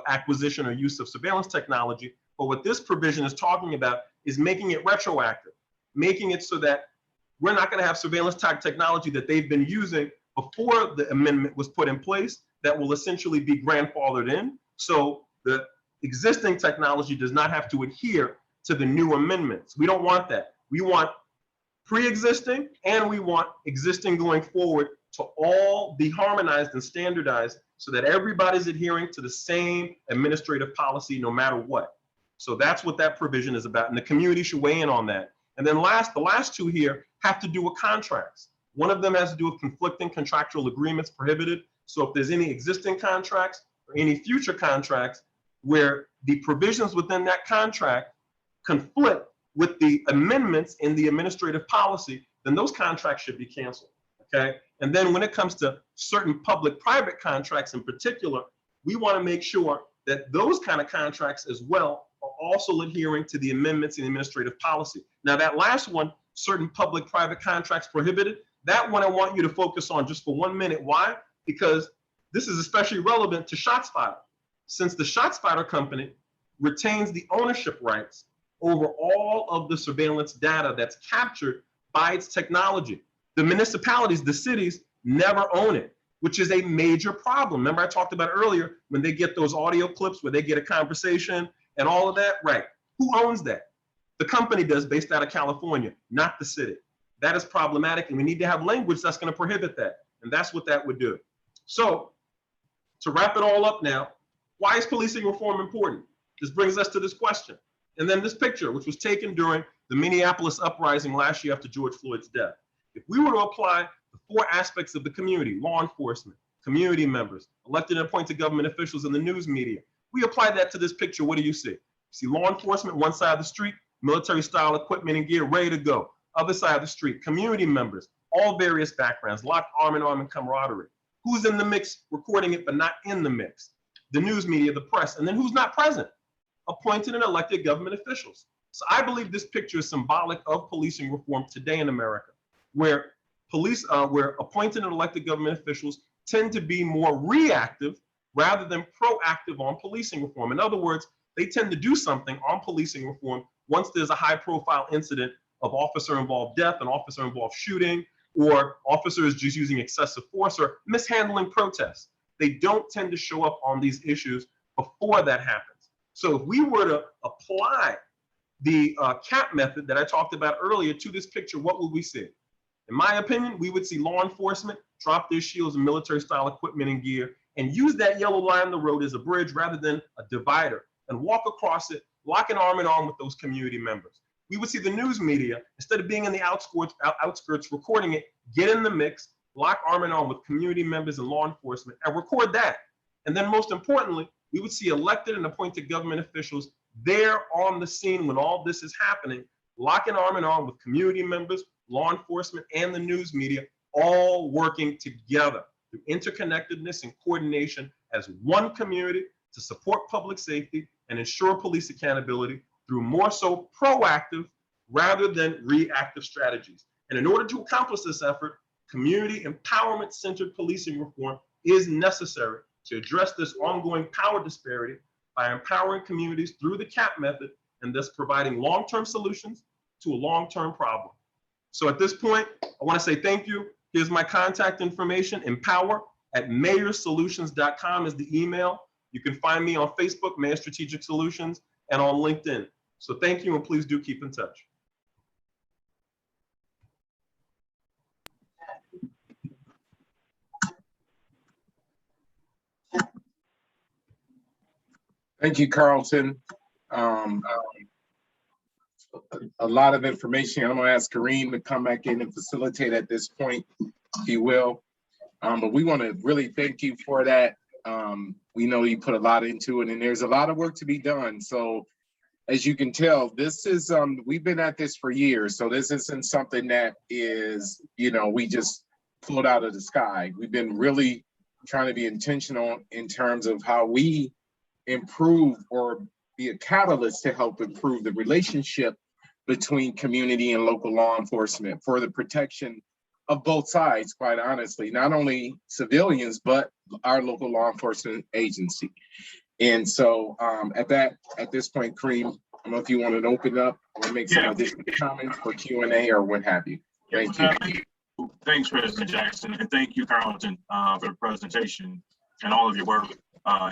acquisition or use of surveillance technology. But what this provision is talking about is making it retroactive, making it so that we're not going to have surveillance type technology that they've been using before the amendment was put in place that will essentially be grandfathered in. So the existing technology does not have to adhere to the new amendments. We don't want that. We want pre-existing and we want existing going forward to all be harmonized and standardized so that everybody's adhering to the same administrative policy no matter what. So that's what that provision is about, and the community should weigh in on that. And then the last two here have to do with contracts. One of them has to do with conflicting contractual agreements prohibited. So if there's any existing contracts or any future contracts where the provisions within that contract conflict with the amendments in the administrative policy, then those contracts should be canceled, okay? And then when it comes to certain public-private contracts in particular, we want to make sure that those kind of contracts as well are also adhering to the amendments in the administrative policy. Now that last one, certain public-private contracts prohibited, that one I want you to focus on just for 1 minute. Why? Because this is especially relevant to Shotspotter, since the Shotspotter company retains the ownership rights over all of the surveillance data that's captured by its technology. The municipalities, the cities, never own it, which is a major problem. Remember I talked about earlier when they get those audio clips where they get a conversation and all of that, right? Who owns that? The company does, based out of California, not the city. That is problematic, and we need to have language that's going to prohibit that, and that's what that would do. So to wrap it all up now, why is policing reform important? This brings us to this question. And then this picture, which was taken during the Minneapolis uprising last year after George Floyd's death. If we were to apply the 4 aspects of the community, law enforcement, community members, elected and appointed government officials, and the news media, we apply that to this picture, what do you see? You see law enforcement, one side of the street, military style equipment and gear ready to go. Other side of the street, community members, all various backgrounds, locked arm in arm and camaraderie. Who's in the mix recording it but not in the mix? The news media, the press, and then who's not present? Appointed and elected government officials. So I believe this picture is symbolic of policing reform today in America, where where appointed and elected government officials tend to be more reactive rather than proactive on policing reform. In other words, they tend to do something on policing reform once there's a high-profile incident of officer-involved death, an officer-involved shooting, or officers just using excessive force or mishandling protests. They don't tend to show up on these issues before that happens. So if we were to apply the CAP method that I talked about earlier to this picture, what would we see? In my opinion, we would see law enforcement drop their shields and military style equipment and gear and use that yellow line on the road as a bridge rather than a divider and walk across it, locking arm in arm with those community members. We would see the news media, instead of being in the outskirts recording it, get in the mix, lock arm in arm with community members and law enforcement and record that. And then most importantly, we would see elected and appointed government officials there on the scene when all this is happening, locking arm in arm with community members, law enforcement, and the news media, all working together through interconnectedness and coordination as one community to support public safety and ensure police accountability through more so proactive rather than reactive strategies. And in order to accomplish this effort, community empowerment-centered policing reform is necessary to address this ongoing power disparity by empowering communities through the CAP method and thus providing long-term solutions to a long-term problem. So at this point, I want to say thank you Here's my contact information. empower@mayorsolutions.com is the email. You can find me on Facebook, Mayor Strategic Solutions, and on LinkedIn. So thank you, and please do keep in touch. Thank you, Carlton. A lot of information. I'm gonna ask Kareem to come back in and facilitate at this point, if you will. But we want to really thank you for that. We know you put a lot into it, and there's a lot of work to be done. So as you can tell, this is, we've been at this for years. So this isn't something that is, we just pulled out of the sky. We've been really trying to be intentional in terms of how we improve or be a catalyst to help improve the relationship between community and local law enforcement for the protection of both sides, quite honestly, not only civilians, but our local law enforcement agency. And so at this point, Kareem, I don't know if you want to open up or make some additional comments for Q&A or what have you. Thank you. Thanks, President Jackson, and thank you, Carlton, for the presentation and all of your work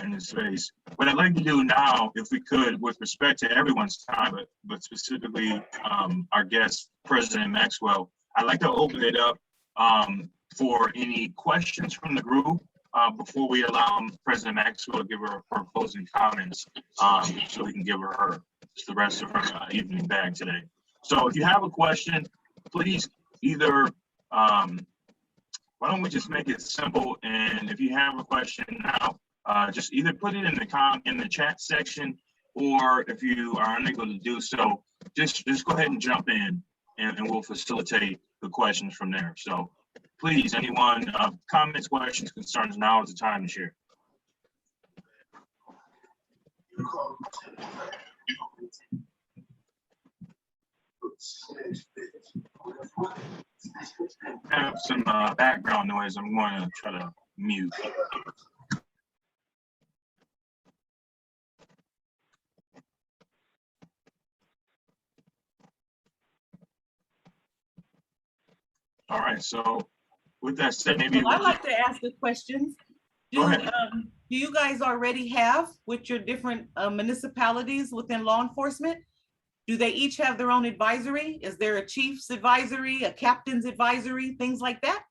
in this space. What I'd like to do now, if we could, with respect to everyone's time, but specifically our guest, President Maxwell, I'd like to open it up for any questions from the group before we allow President Maxwell to give her closing comments, so we can give her the rest of her evening bag today. So if you have a question, please either, why don't we just make it simple? And if you have a question now, just either put it in the chat section, or if you are unable to do so, just go ahead and jump in, and we'll facilitate the questions from there. So please, anyone, comments, questions, concerns, now is the time to share. I have some background noise. I'm going to try to mute. All right, so with that said, maybe I'd like to ask a question. Go ahead. Do you guys already have with your different municipalities within law enforcement? Do they each have their own advisory? Is there a chief's advisory, a captain's advisory, things like that?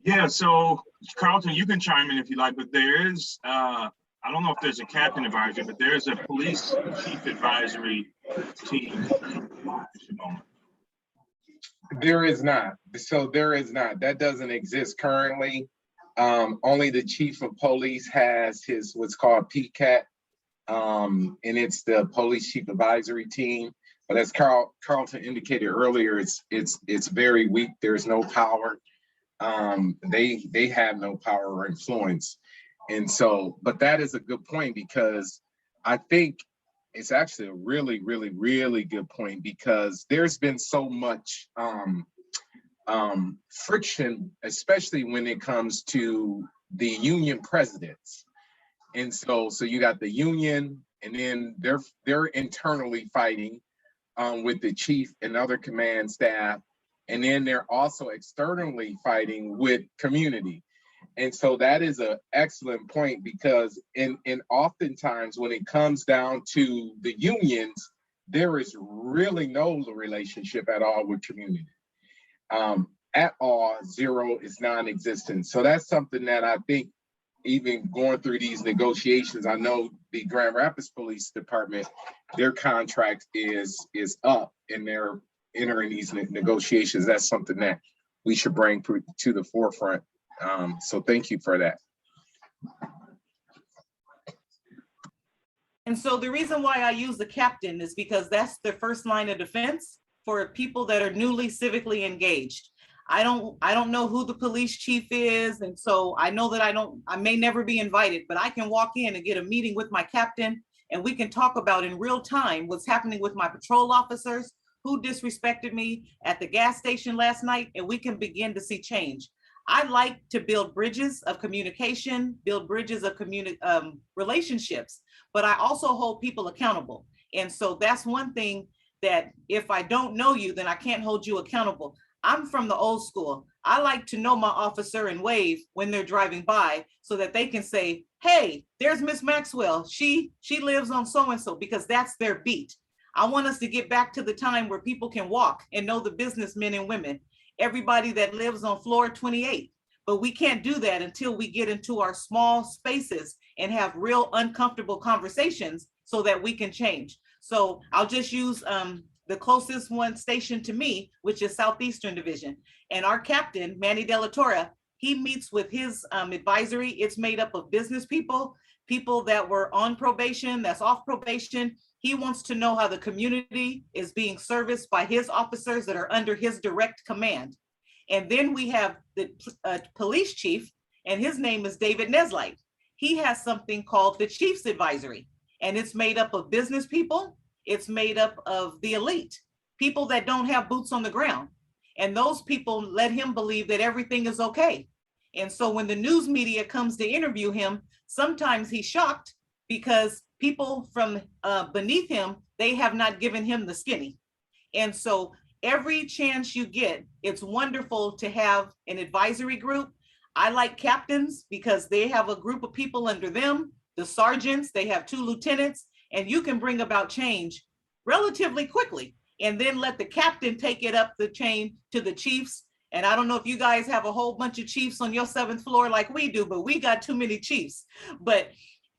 Yeah, so Carlton, you can chime in if you like, but there is, I don't know if there's a captain advisory, but there's a police chief advisory team. There is not. So there is not. That doesn't exist currently. Only the chief of police has his what's called PCAT, and it's the police chief advisory team. But as Carlton indicated earlier, it's very weak. There's no power. They have no power or influence. And so, but that is a good point, because I think it's actually a really, really, really good point, because there's been so much friction, especially when it comes to the union presidents. And so you got the union, and then they're internally fighting with the chief and other command staff. And then they're also externally fighting with community. And so that is an excellent point, because in oftentimes when it comes down to the unions, there is really no relationship at all with community. At all, zero is non-existent. So that's something that I think, even going through these negotiations, I know the Grand Rapids Police Department, their contract is up, and they're entering these negotiations. That's something that we should bring to the forefront. So thank you for that. And so the reason why I use the captain is because that's the first line of defense for people that are newly civically engaged. I don't know who the police chief is. And so I know that I may never be invited, but I can walk in and get a meeting with my captain, and we can talk about in real time what's happening with my patrol officers, who disrespected me at the gas station last night, and we can begin to see change. I like to build bridges of communication, build bridges of relationships, but I also hold people accountable. And so that's one thing that if I don't know you, then I can't hold you accountable. I'm from the old school. I like to know my officer and wave when they're driving by so that they can say, hey, there's Miss Maxwell. She lives on so-and-so, because that's their beat. I want us to get back to the time where people can walk and know the businessmen and women, everybody that lives on floor 28. But we can't do that until we get into our small spaces and have real uncomfortable conversations so that we can change. So I'll just use the closest one station to me, which is Southeastern Division. And our captain, Manny De La Torre, he meets with his advisory. It's made up of business people, people that were on probation, that's off probation. He wants to know how the community is being serviced by his officers that are under his direct command. And then we have the police chief, and his name is David Neslight. He has something called the Chief's Advisory, and it's made up of business people. It's made up of the elite, people that don't have boots on the ground. And those people let him believe that everything is okay. And so when the news media comes to interview him, sometimes he's shocked because people from beneath him, they have not given him the skinny. And so every chance you get, it's wonderful to have an advisory group. I like captains because they have a group of people under them, the sergeants, they have 2 lieutenants, and you can bring about change relatively quickly. And then let the captain take it up the chain to the chiefs. And I don't know if you guys have a whole bunch of chiefs on your 7th floor like we do, but we got too many chiefs. But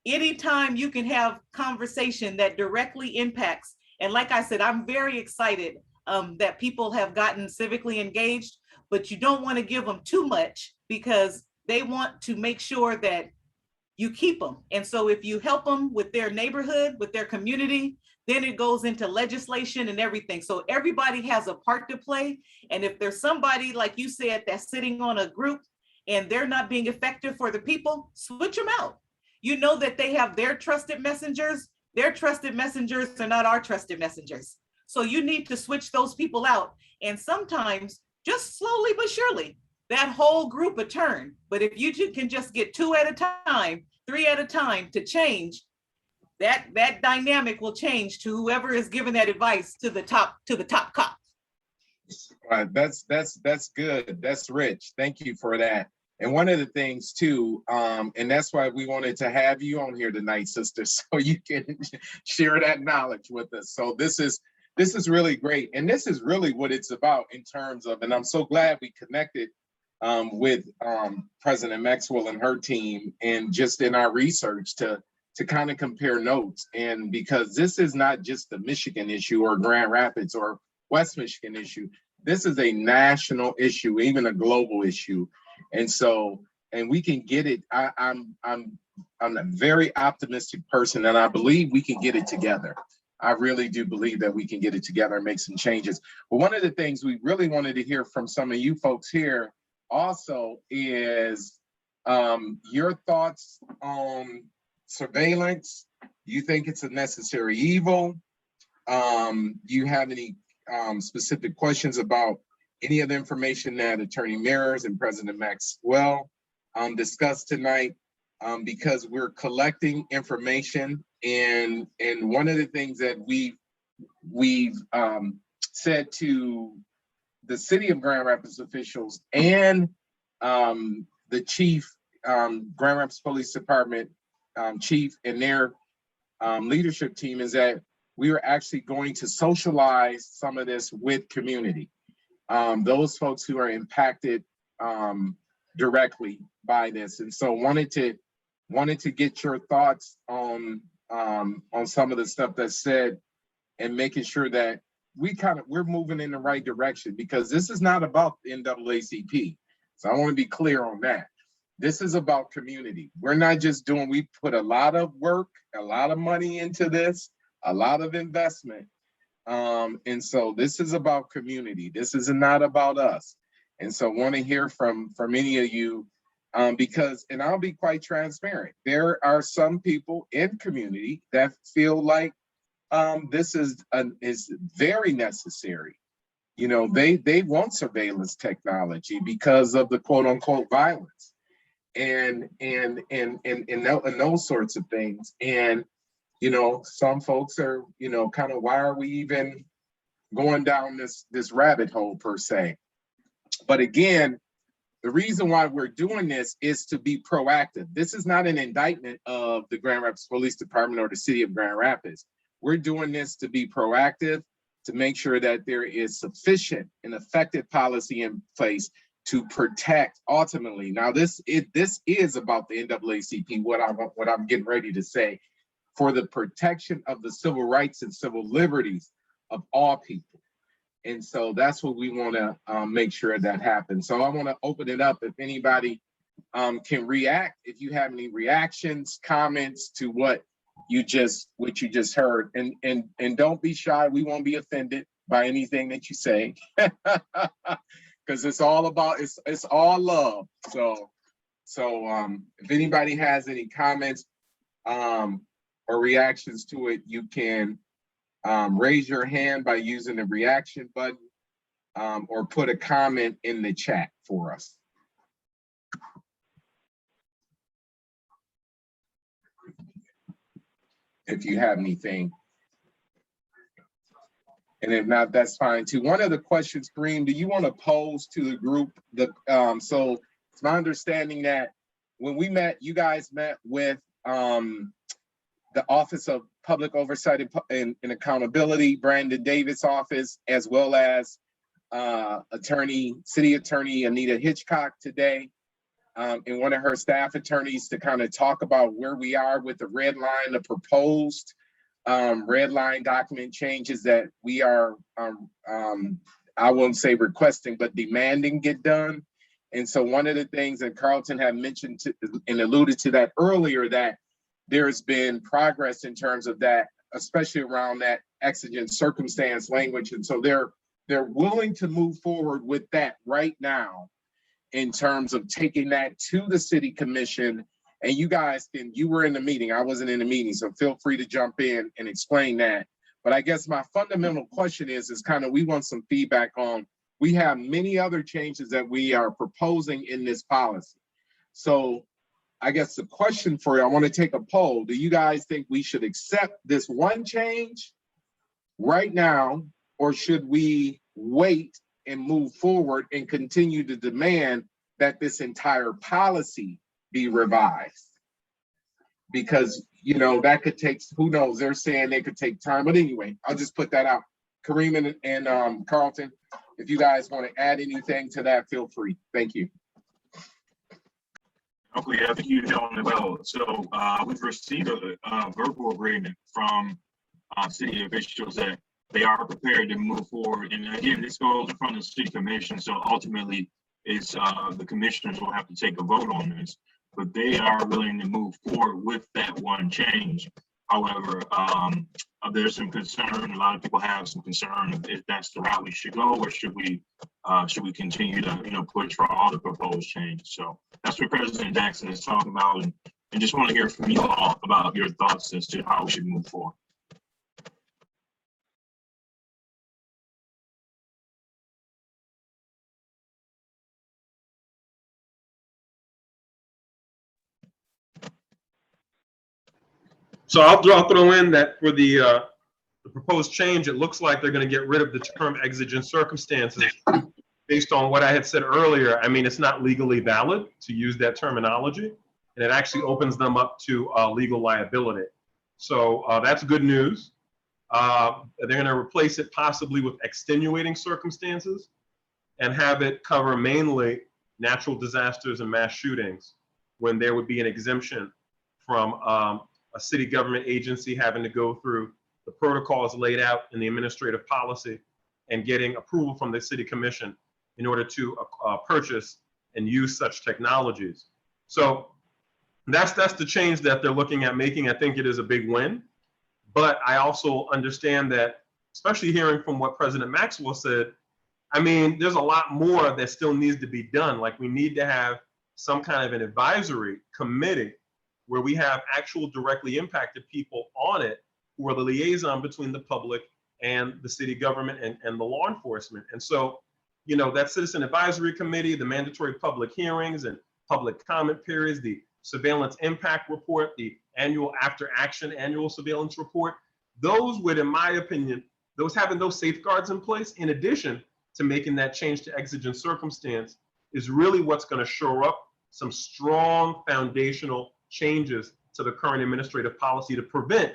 anytime you can have conversation that directly impacts, and like I said, I'm very excited that people have gotten civically engaged, but you don't want to give them too much because they want to make sure that you keep them. And so if you help them with their neighborhood, with their community, then it goes into legislation and everything. So everybody has a part to play. And if there's somebody, like you said, that's sitting on a group and they're not being effective for the people, switch them out. You know that they have their trusted messengers. Their trusted messengers are not our trusted messengers. So you need to switch those people out. And sometimes just slowly but surely, that whole group will turn. But if you can just get 2 at a time, 3 at a time to change, that dynamic will change to whoever is giving that advice to the top cop. That's good. That's rich. Thank you for that. And one of the things too, and that's why we wanted to have you on here tonight, sister, so you can share that knowledge with us. So this is really great. And this is really what it's about in terms of, and I'm so glad we connected with President Maxwell and her team, and just in our research to kind of compare notes. And because this is not just the Michigan issue or Grand Rapids or West Michigan issue, this is a national issue, even a global issue. And so, and we can get it. I'm a very optimistic person, and I believe we can get it together. I really do believe that we can get it together and make some changes. But one of the things we really wanted to hear from some of you folks here also is your thoughts on surveillance. You think it's a necessary evil? Do you have any specific questions about any of the information that Attorney Mears and President Maxwell discussed tonight? Because we're collecting information, and one of the things that we've said to the City of Grand Rapids officials and the chief, Grand Rapids Police Department chief and their leadership team, is that we are actually going to socialize some of this with community, those folks who are impacted directly by this. And so wanted to get your thoughts on some of the stuff that's said, and making sure that we're moving in the right direction, because this is not about the NAACP. So I want to be clear on that. This is about community. We're not just we put a lot of work, a lot of money into this, a lot of investment. And so this is about community. This is not about us. And so want to hear from any of you, because, and I'll be quite transparent, there are some people in community that feel like this is very necessary. You know, they want surveillance technology because of the quote unquote violence and those sorts of things. And, you know, some folks are, you know, kind of, why are we even going down this rabbit hole per se. But again, the reason why we're doing this is to be proactive. This is not an indictment of the Grand Rapids Police Department or the city of Grand Rapids. We're doing this to be proactive, to make sure that there is sufficient and effective policy in place to protect ultimately. Now, this is about the NAACP, what I'm getting ready to say, for the protection of the civil rights and civil liberties of all people. And so that's what we want to make sure that happens. So I want to open it up if anybody can react, if you have any reactions, comments to what you just heard. And don't be shy. We won't be offended by anything that you say. Because it's all about, it's all love. So if anybody has any comments or reactions to it, you can raise your hand by using the reaction button or put a comment in the chat for us. If you have anything. And if not, that's fine too. One of the questions, Kareem, do you want to pose to the group? So it's my understanding that when we met, you guys met with the Office of Public Oversight and Accountability, Brandon Davis' office, as well as City Attorney Anita Hitchcock today, and one of her staff attorneys to kind of talk about where we are with the red line, the proposed red line document changes that we are, I won't say requesting, but demanding get done. And so one of the things that Carlton had mentioned and alluded to that earlier, that there's been progress in terms of that, especially around that exigent circumstance language. And so they're willing to move forward with that right now in terms of taking that to the city commission. And you guys you were in the meeting, I wasn't in the meeting, so feel free to jump in and explain that. But I guess my fundamental question is kind of, we want some feedback on, we have many other changes that we are proposing in this policy. So I guess the question for you, I want to take a poll. Do you guys think we should accept this one change right now, or should we wait and move forward and continue to demand that this entire policy be revised? Because, you know, that could take, who knows, they're saying they could take time. But anyway, I'll just put that out. Kareem and Carlton, if you guys want to add anything to that, feel free. Thank you. Okay, I think you hit on it well. So we've received a verbal agreement from city officials that they are prepared to move forward. And again, this goes in front of the city commission. So ultimately, it's the commissioners will have to take a vote on this. But they are willing to move forward with that one change. However, there's some concern. A lot of people have some concern if that's the route we should go, or should we continue to push for all the proposed changes. So that's what President Jackson is talking about, and just want to hear from you all about your thoughts as to how we should move forward. So I'll throw in that for the proposed change, it looks like they're going to get rid of the term exigent circumstances. Based on what I had said earlier, I mean, it's not legally valid to use that terminology, and it actually opens them up to legal liability. So that's good news. They're going to replace it possibly with extenuating circumstances and have it cover mainly natural disasters and mass shootings, when there would be an exemption from a city government agency having to go through the protocols laid out in the administrative policy and getting approval from the city commission in order to purchase and use such technologies. So that's the change that they're looking at making. I think it is a big win, but I also understand that, especially hearing from what President Maxwell said, I mean, there's a lot more that still needs to be done. Like, we need to have some kind of an advisory committee where we have actual directly impacted people on it, who are the liaison between the public and the city government and the law enforcement. And so, you know, that citizen advisory committee, the mandatory public hearings and public comment periods, the surveillance impact report, the annual after action annual surveillance report, those would, in my opinion, having those safeguards in place, in addition to making that change to exigent circumstance, is really what's going to shore up some strong foundational changes to the current administrative policy to prevent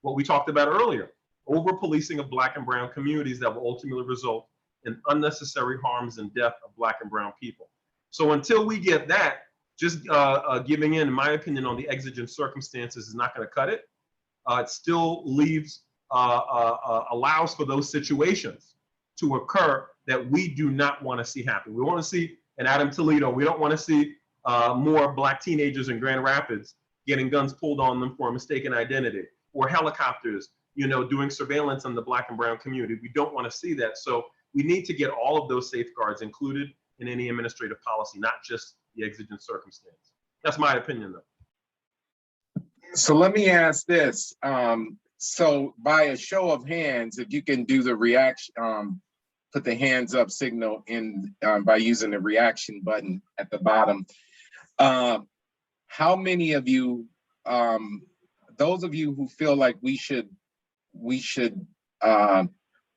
what we talked about earlier, over policing of Black and brown communities that will ultimately result in unnecessary harms and death of Black and brown people. So until we get that, just giving in my opinion, on the exigent circumstances is not going to cut it. It still leaves, allows for those situations to occur that we do not want to see happen. We want to see an Adam Toledo. We don't want to see more Black teenagers in Grand Rapids getting guns pulled on them for a mistaken identity, or helicopters, doing surveillance on the Black and brown community. We don't want to see that. So we need to get all of those safeguards included in any administrative policy, not just the exigent circumstance. That's my opinion, though. So let me ask this. So by a show of hands, if you can do the reaction, put the hands up signal in by using the reaction button at the bottom. How many of you, those of you who feel like we should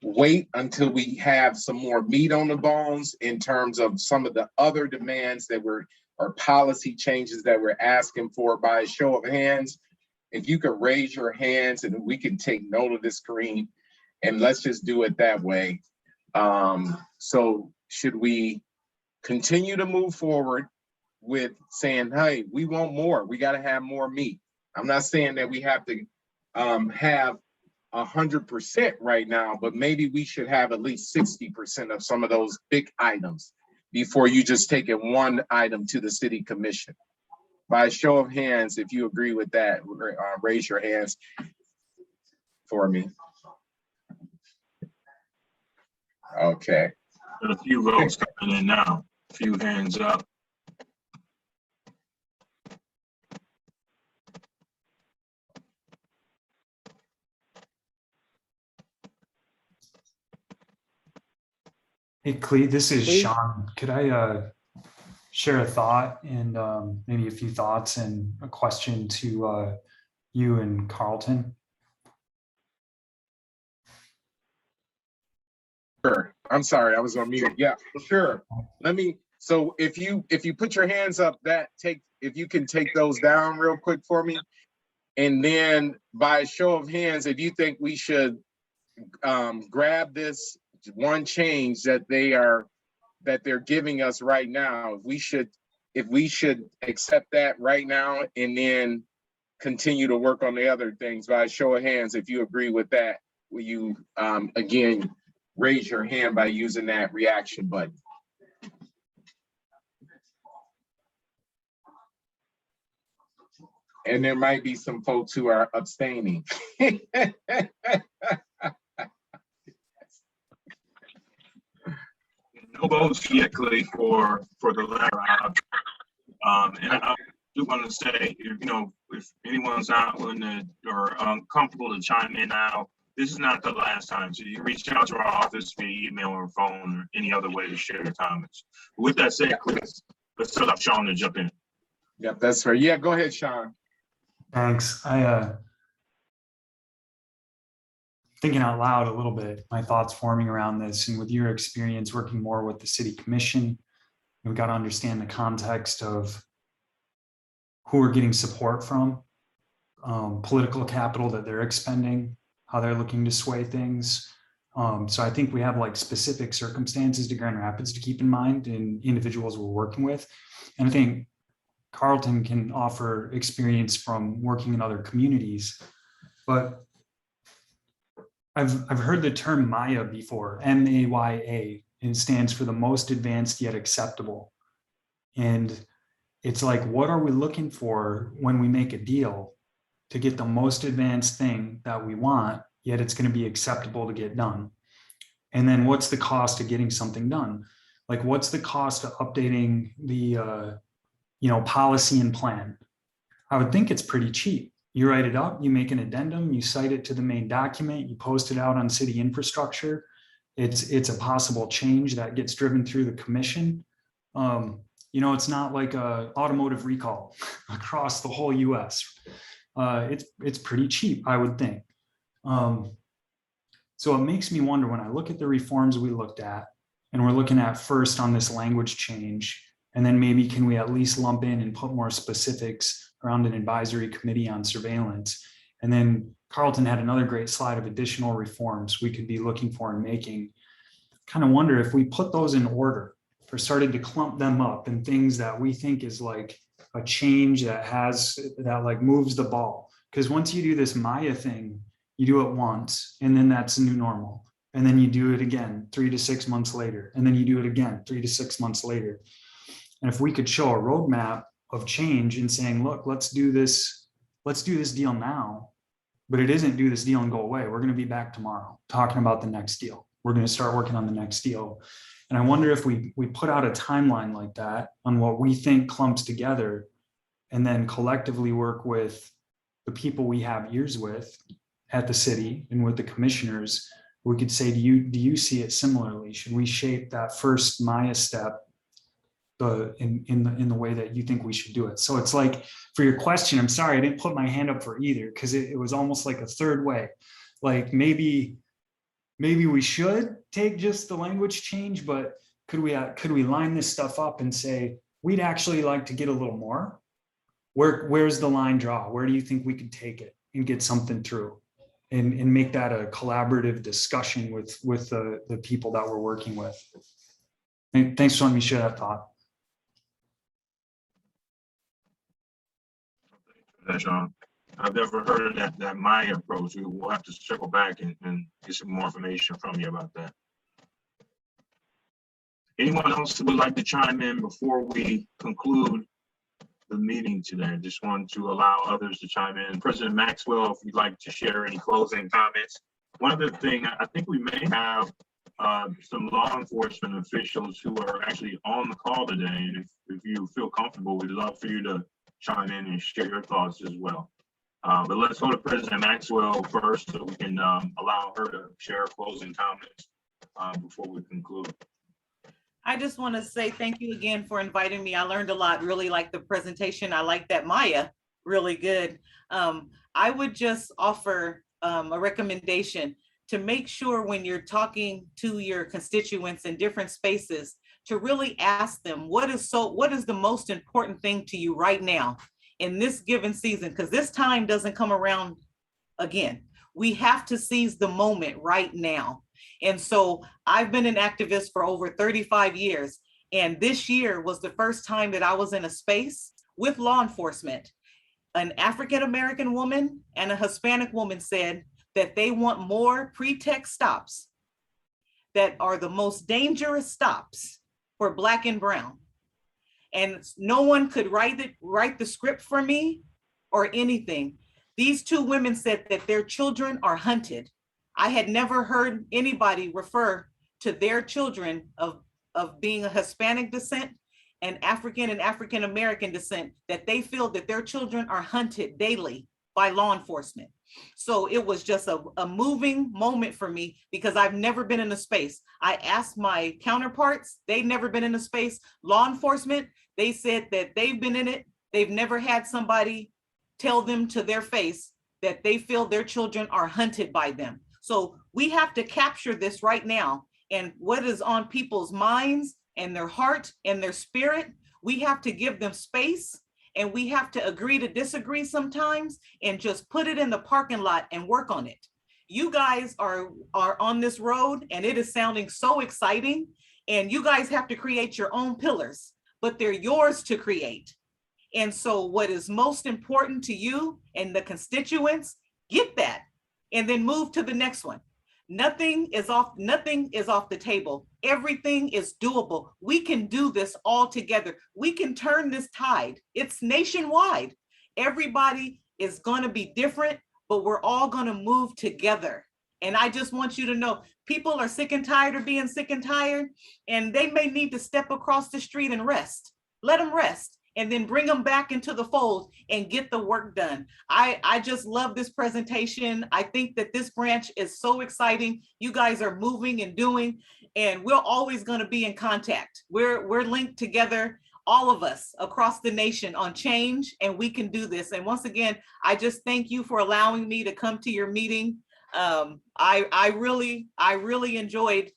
wait until we have some more meat on the bones in terms of some of the other demands that or policy changes that we're asking for, by a show of hands, if you could raise your hands and we can take note of the screen, and let's just do it that way. So should we continue to move forward with saying, hey, we want more, we got to have more meat? I'm not saying that we have to have 100% right now, but maybe we should have at least 60% of some of those big items before you just take it one item to the city commission. By a show of hands, if you agree with that, raise your hands for me. Okay. Got a few votes coming in now. A few hands up. Hey, Clete, this is Clete? Sean. Could I share a thought and maybe a few thoughts and a question to you and Carlton? Sure. I'm sorry, I was on mute. Yeah, sure. So if you put your hands up, if you can take those down real quick for me. And then by a show of hands, if you think we should grab this one change that they're giving us right now, if we should accept that right now and then continue to work on the other things. By a show of hands, if you agree with that, will you again raise your hand by using that reaction button? And there might be some folks who are abstaining. No votes yet, Clay, for the latter option. And I do want to say, if anyone's not willing to or comfortable to chime in now, this is not the last time. So you can reach out to our office via email or phone or any other way to share your comments. But with that said, let's set up Sean to jump in. Yep, that's right. Yeah, go ahead, Sean. Thanks. Thinking out loud a little bit, my thoughts forming around this, and with your experience working more with the city commission, we've got to understand the context of who we're getting support from, political capital that they're expending, how they're looking to sway things. So I think we have like specific circumstances to Grand Rapids to keep in mind and individuals we're working with. And I think Carlton can offer experience from working in other communities, but I've heard the term MAYA before, M-A-Y-A, and it stands for the most advanced yet acceptable. And it's like, what are we looking for when we make a deal to get the most advanced thing that we want, yet it's going to be acceptable to get done? And then what's the cost of getting something done? Like, what's the cost of updating the policy and plan? I would think it's pretty cheap. You write it up, you make an addendum, you cite it to the main document, you post it out on city infrastructure. It's a possible change that gets driven through the commission. It's not like a automotive recall across the whole US. It's pretty cheap, I would think. So it makes me wonder when I look at the reforms we looked at, and we're looking at first on this language change, and then maybe can we at least lump in and put more specifics around an advisory committee on surveillance? And then Carlton had another great slide of additional reforms we could be looking for and making. Kind of wonder if we put those in order, or started to clump them up and things that we think is like a change that like moves the ball. Because once you do this Maya thing, you do it once, and then that's a new normal. And then you do it again 3 to 6 months later, and then you do it again 3 to 6 months later. And if we could show a roadmap of change and saying, look, let's do this deal now, but it isn't do this deal and go away. We're going to be back tomorrow talking about the next deal. We're going to start working on the next deal. And I wonder if we put out a timeline like that on what we think clumps together, and then collectively work with the people we have ears with at the city and with the commissioners, we could say, do you see it similarly? Should we shape that first Maya step in the way that you think we should do it? So it's like, for your question, I'm sorry I didn't put my hand up for either, because it was almost like a third way. Like maybe we should take just the language change, but could we line this stuff up and say, we'd actually like to get a little more? Where's the line draw? Where do you think we could take it and get something through, and make that a collaborative discussion with the people that we're working with? Thanks for letting me share that thought. John, I've never heard of that Maya approach. We'll have to circle back and get some more information from you about that. Anyone else who would like to chime in before we conclude the meeting today? I just want to allow others to chime in. President Maxwell, if you'd like to share any closing comments. One other thing, I think we may have some law enforcement officials who are actually on the call today. And if you feel comfortable, we'd love for you to chime in and share your thoughts as well. But let's go to President Maxwell first, so we can allow her to share closing comments before we conclude. I just want to say thank you again for inviting me. I learned a lot, really like the presentation. I like that Maya, really good. I would just offer a recommendation to make sure when you're talking to your constituents in different spaces, to really ask them, what is the most important thing to you right now in this given season? Because this time doesn't come around again. We have to seize the moment right now. And so I've been an activist for over 35 years. And this year was the first time that I was in a space with law enforcement. An African-American woman and a Hispanic woman said that they want more pretext stops that are the most dangerous stops for Black and brown. And no one could write the script for me or anything. These two women said that their children are hunted. I had never heard anybody refer to their children of being a Hispanic descent and African-American descent, that they feel that their children are hunted daily by law enforcement. So it was just a moving moment for me, because I've never been in a space. I asked my counterparts, they've never been in a space. Law enforcement, they said that they've been in it. They've never had somebody tell them to their face that they feel their children are hunted by them. So we have to capture this right now. And what is on people's minds and their heart and their spirit, we have to give them space, and we have to agree to disagree sometimes and just put it in the parking lot and work on it. You guys are on this road and it is sounding so exciting, and you guys have to create your own pillars, but they're yours to create. And so what is most important to you and the constituents, get that, and then move to the next one. Nothing is off the table. Everything is doable. We can do this all together. We can turn this tide. It's nationwide. Everybody is going to be different, but we're all going to move together. And I just want you to know, people are sick and tired of being sick and tired, and they may need to step across the street and rest. Let them rest, and then bring them back into the fold and get the work done. I just love this presentation. I think that this branch is so exciting. You guys are moving and doing, and we're always gonna be in contact. We're linked together, all of us across the nation, on change, and we can do this. And once again, I just thank you for allowing me to come to your meeting. I really enjoyed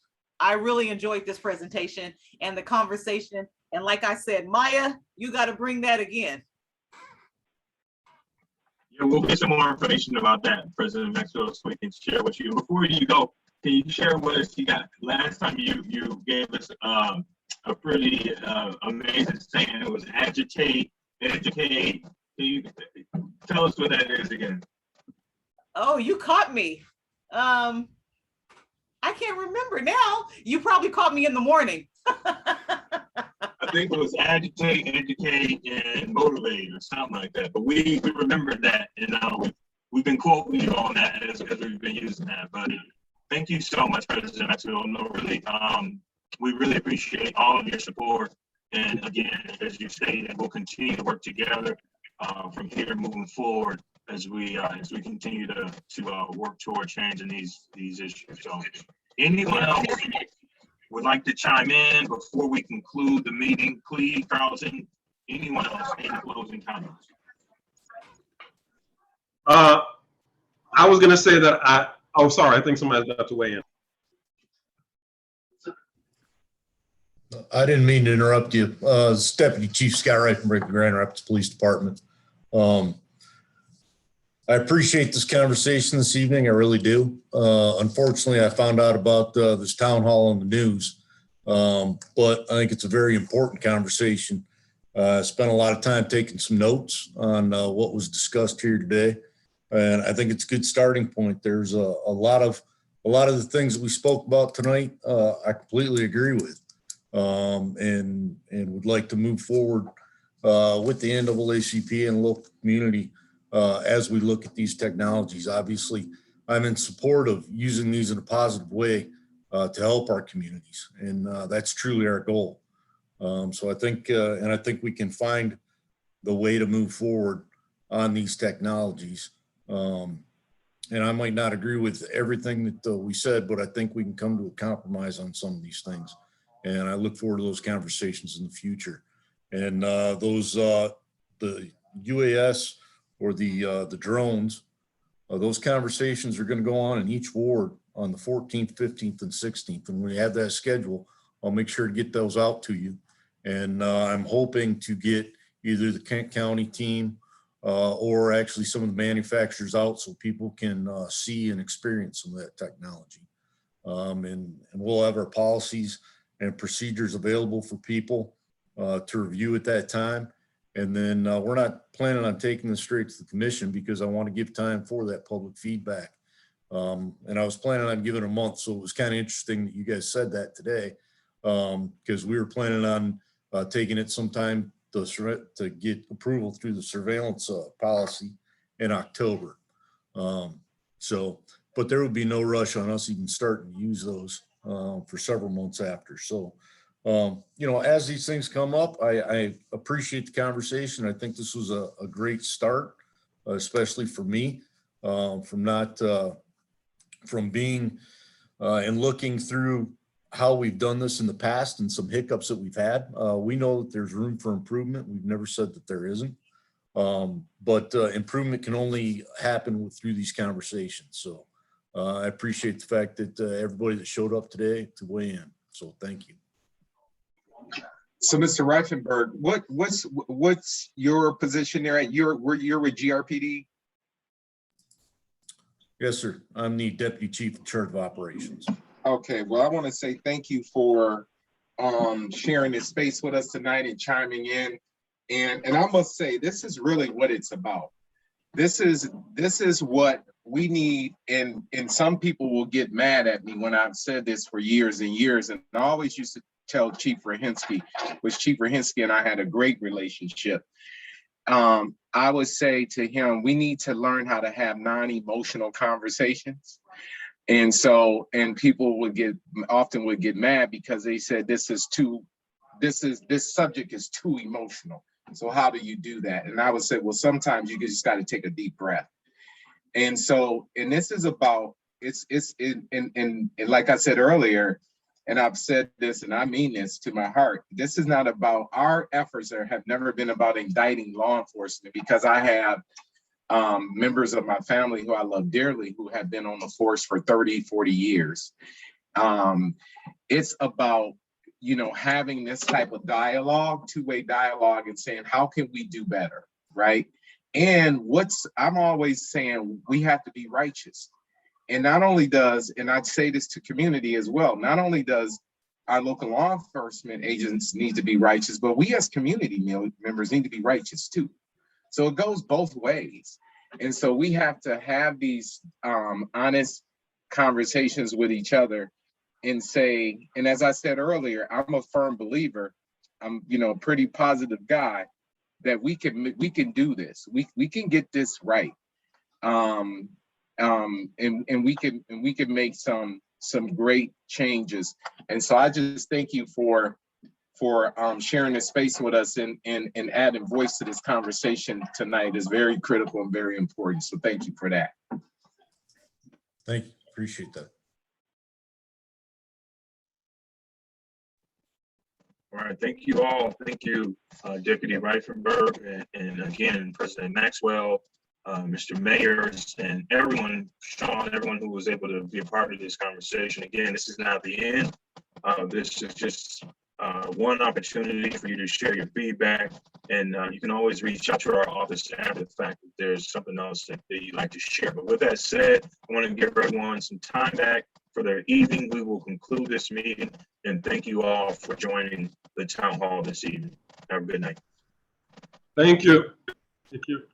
this presentation and the conversation. And like I said, Maya, you got to bring that again. Yeah, we'll get some more information about that, President Maxwell, so we can share with you. Before you go, can you share with us, you got, last time you gave us a pretty amazing saying, it was agitate, educate. Can you tell us what that is again? Oh, you caught me. I can't remember now. You probably caught me in the morning. I think it was agitate, educate, and motivate, or something like that. But we remembered that, and we've been quoting you on that as we've been using that. But thank you so much, President Maxwell. No, really, we really appreciate all of your support. And again, as you stated, we'll continue to work together from here moving forward as we continue to work toward changing these issues. So, anyone else would like to chime in before we conclude the meeting, please, Carlton? Anyone else, any closing comments? I was going to say that oh, sorry, I think somebody's about to weigh in. I didn't mean to interrupt you. It's Deputy Chief Scott Reifenberg, Grand Rapids Police Department. I appreciate this conversation this evening. I really do. Unfortunately, I found out about this town hall on the news, but I think it's a very important conversation. I spent a lot of time taking some notes on what was discussed here today, and I think it's a good starting point. There's a lot of the things that we spoke about tonight. I completely agree with, and would like to move forward with the NAACP and local community. As we look at these technologies. Obviously, I'm in support of using these in a positive way to help our communities, and that's truly our goal. So I think we can find the way to move forward on these technologies. And I might not agree with everything that we said, but I think we can come to a compromise on some of these things. And I look forward to those conversations in the future. And the UAS or the drones, those conversations are going to go on in each ward on the 14th, 15th, and 16th. And when we have that schedule, I'll make sure to get those out to you. And I'm hoping to get either the Kent County team or actually some of the manufacturers out so people can see and experience some of that technology. And we'll have our policies and procedures available for people to review at that time. And then we're not planning on taking this straight to the commission because I want to give time for that public feedback. And I was planning on giving a month. So it was kind of interesting that you guys said that today because we were planning on taking it sometime to get approval through the surveillance policy in October. But there would be no rush on us even starting to use those for several months after. So, as these things come up, I appreciate the conversation. I think this was a great start, especially for me, from being and looking through how we've done this in the past and some hiccups that we've had. We know that there's room for improvement. We've never said that there isn't, but improvement can only happen through these conversations. So I appreciate the fact that everybody that showed up today to weigh in. So thank you. So, Mr. Reifenberg, what's your position there? You're with GRPD? Yes, sir. I'm the Deputy Chief in charge of operations. Okay. Well, I want to say thank you for sharing this space with us tonight and chiming in. And I must say, this is really what it's about. This is what we need. And some people will get mad at me when I've said this for years and years. And I always used to tell Chief Rahinsky, which Chief Rahinsky and I had a great relationship. I would say to him, we need to learn how to have non-emotional conversations. And people often would get mad because they said this subject is too emotional. So how do you do that? And I would say, well, sometimes you just got to take a deep breath. And this is about, and like I said earlier, and I've said this, and I mean this to my heart, this is not about, our efforts have never been about indicting law enforcement, because I have members of my family who I love dearly, who have been on the force for 30, 40 years. It's about, having this type of dialogue, two-way dialogue, and saying, how can we do better, right? And I'm always saying, we have to be righteous. And not only does, and I'd say this to community as well, not only does our local law enforcement agents need to be righteous, but we as community members need to be righteous too. So it goes both ways. And so we have to have these honest conversations with each other and say, and as I said earlier, I'm a firm believer, I'm, a pretty positive guy, that we can do this. We can get this right. And we can make some great changes. And so I just thank you for sharing this space with us and adding voice to this conversation tonight is very critical and very important. So thank you for that. Thank you. Appreciate that. All right, thank you all. Thank you, Deputy Reifenberg, and again, President Maxwell, Mr. Mayers, and everyone, Sean, everyone who was able to be a part of this conversation. Again, this is not the end. This is just one opportunity for you to share your feedback, and you can always reach out to our office after the fact if there's something else that you'd like to share. But with that said, I want to give everyone some time back for their evening. We will conclude this meeting, and thank you all for joining the town hall this evening. Have a good night. Thank you. Thank you.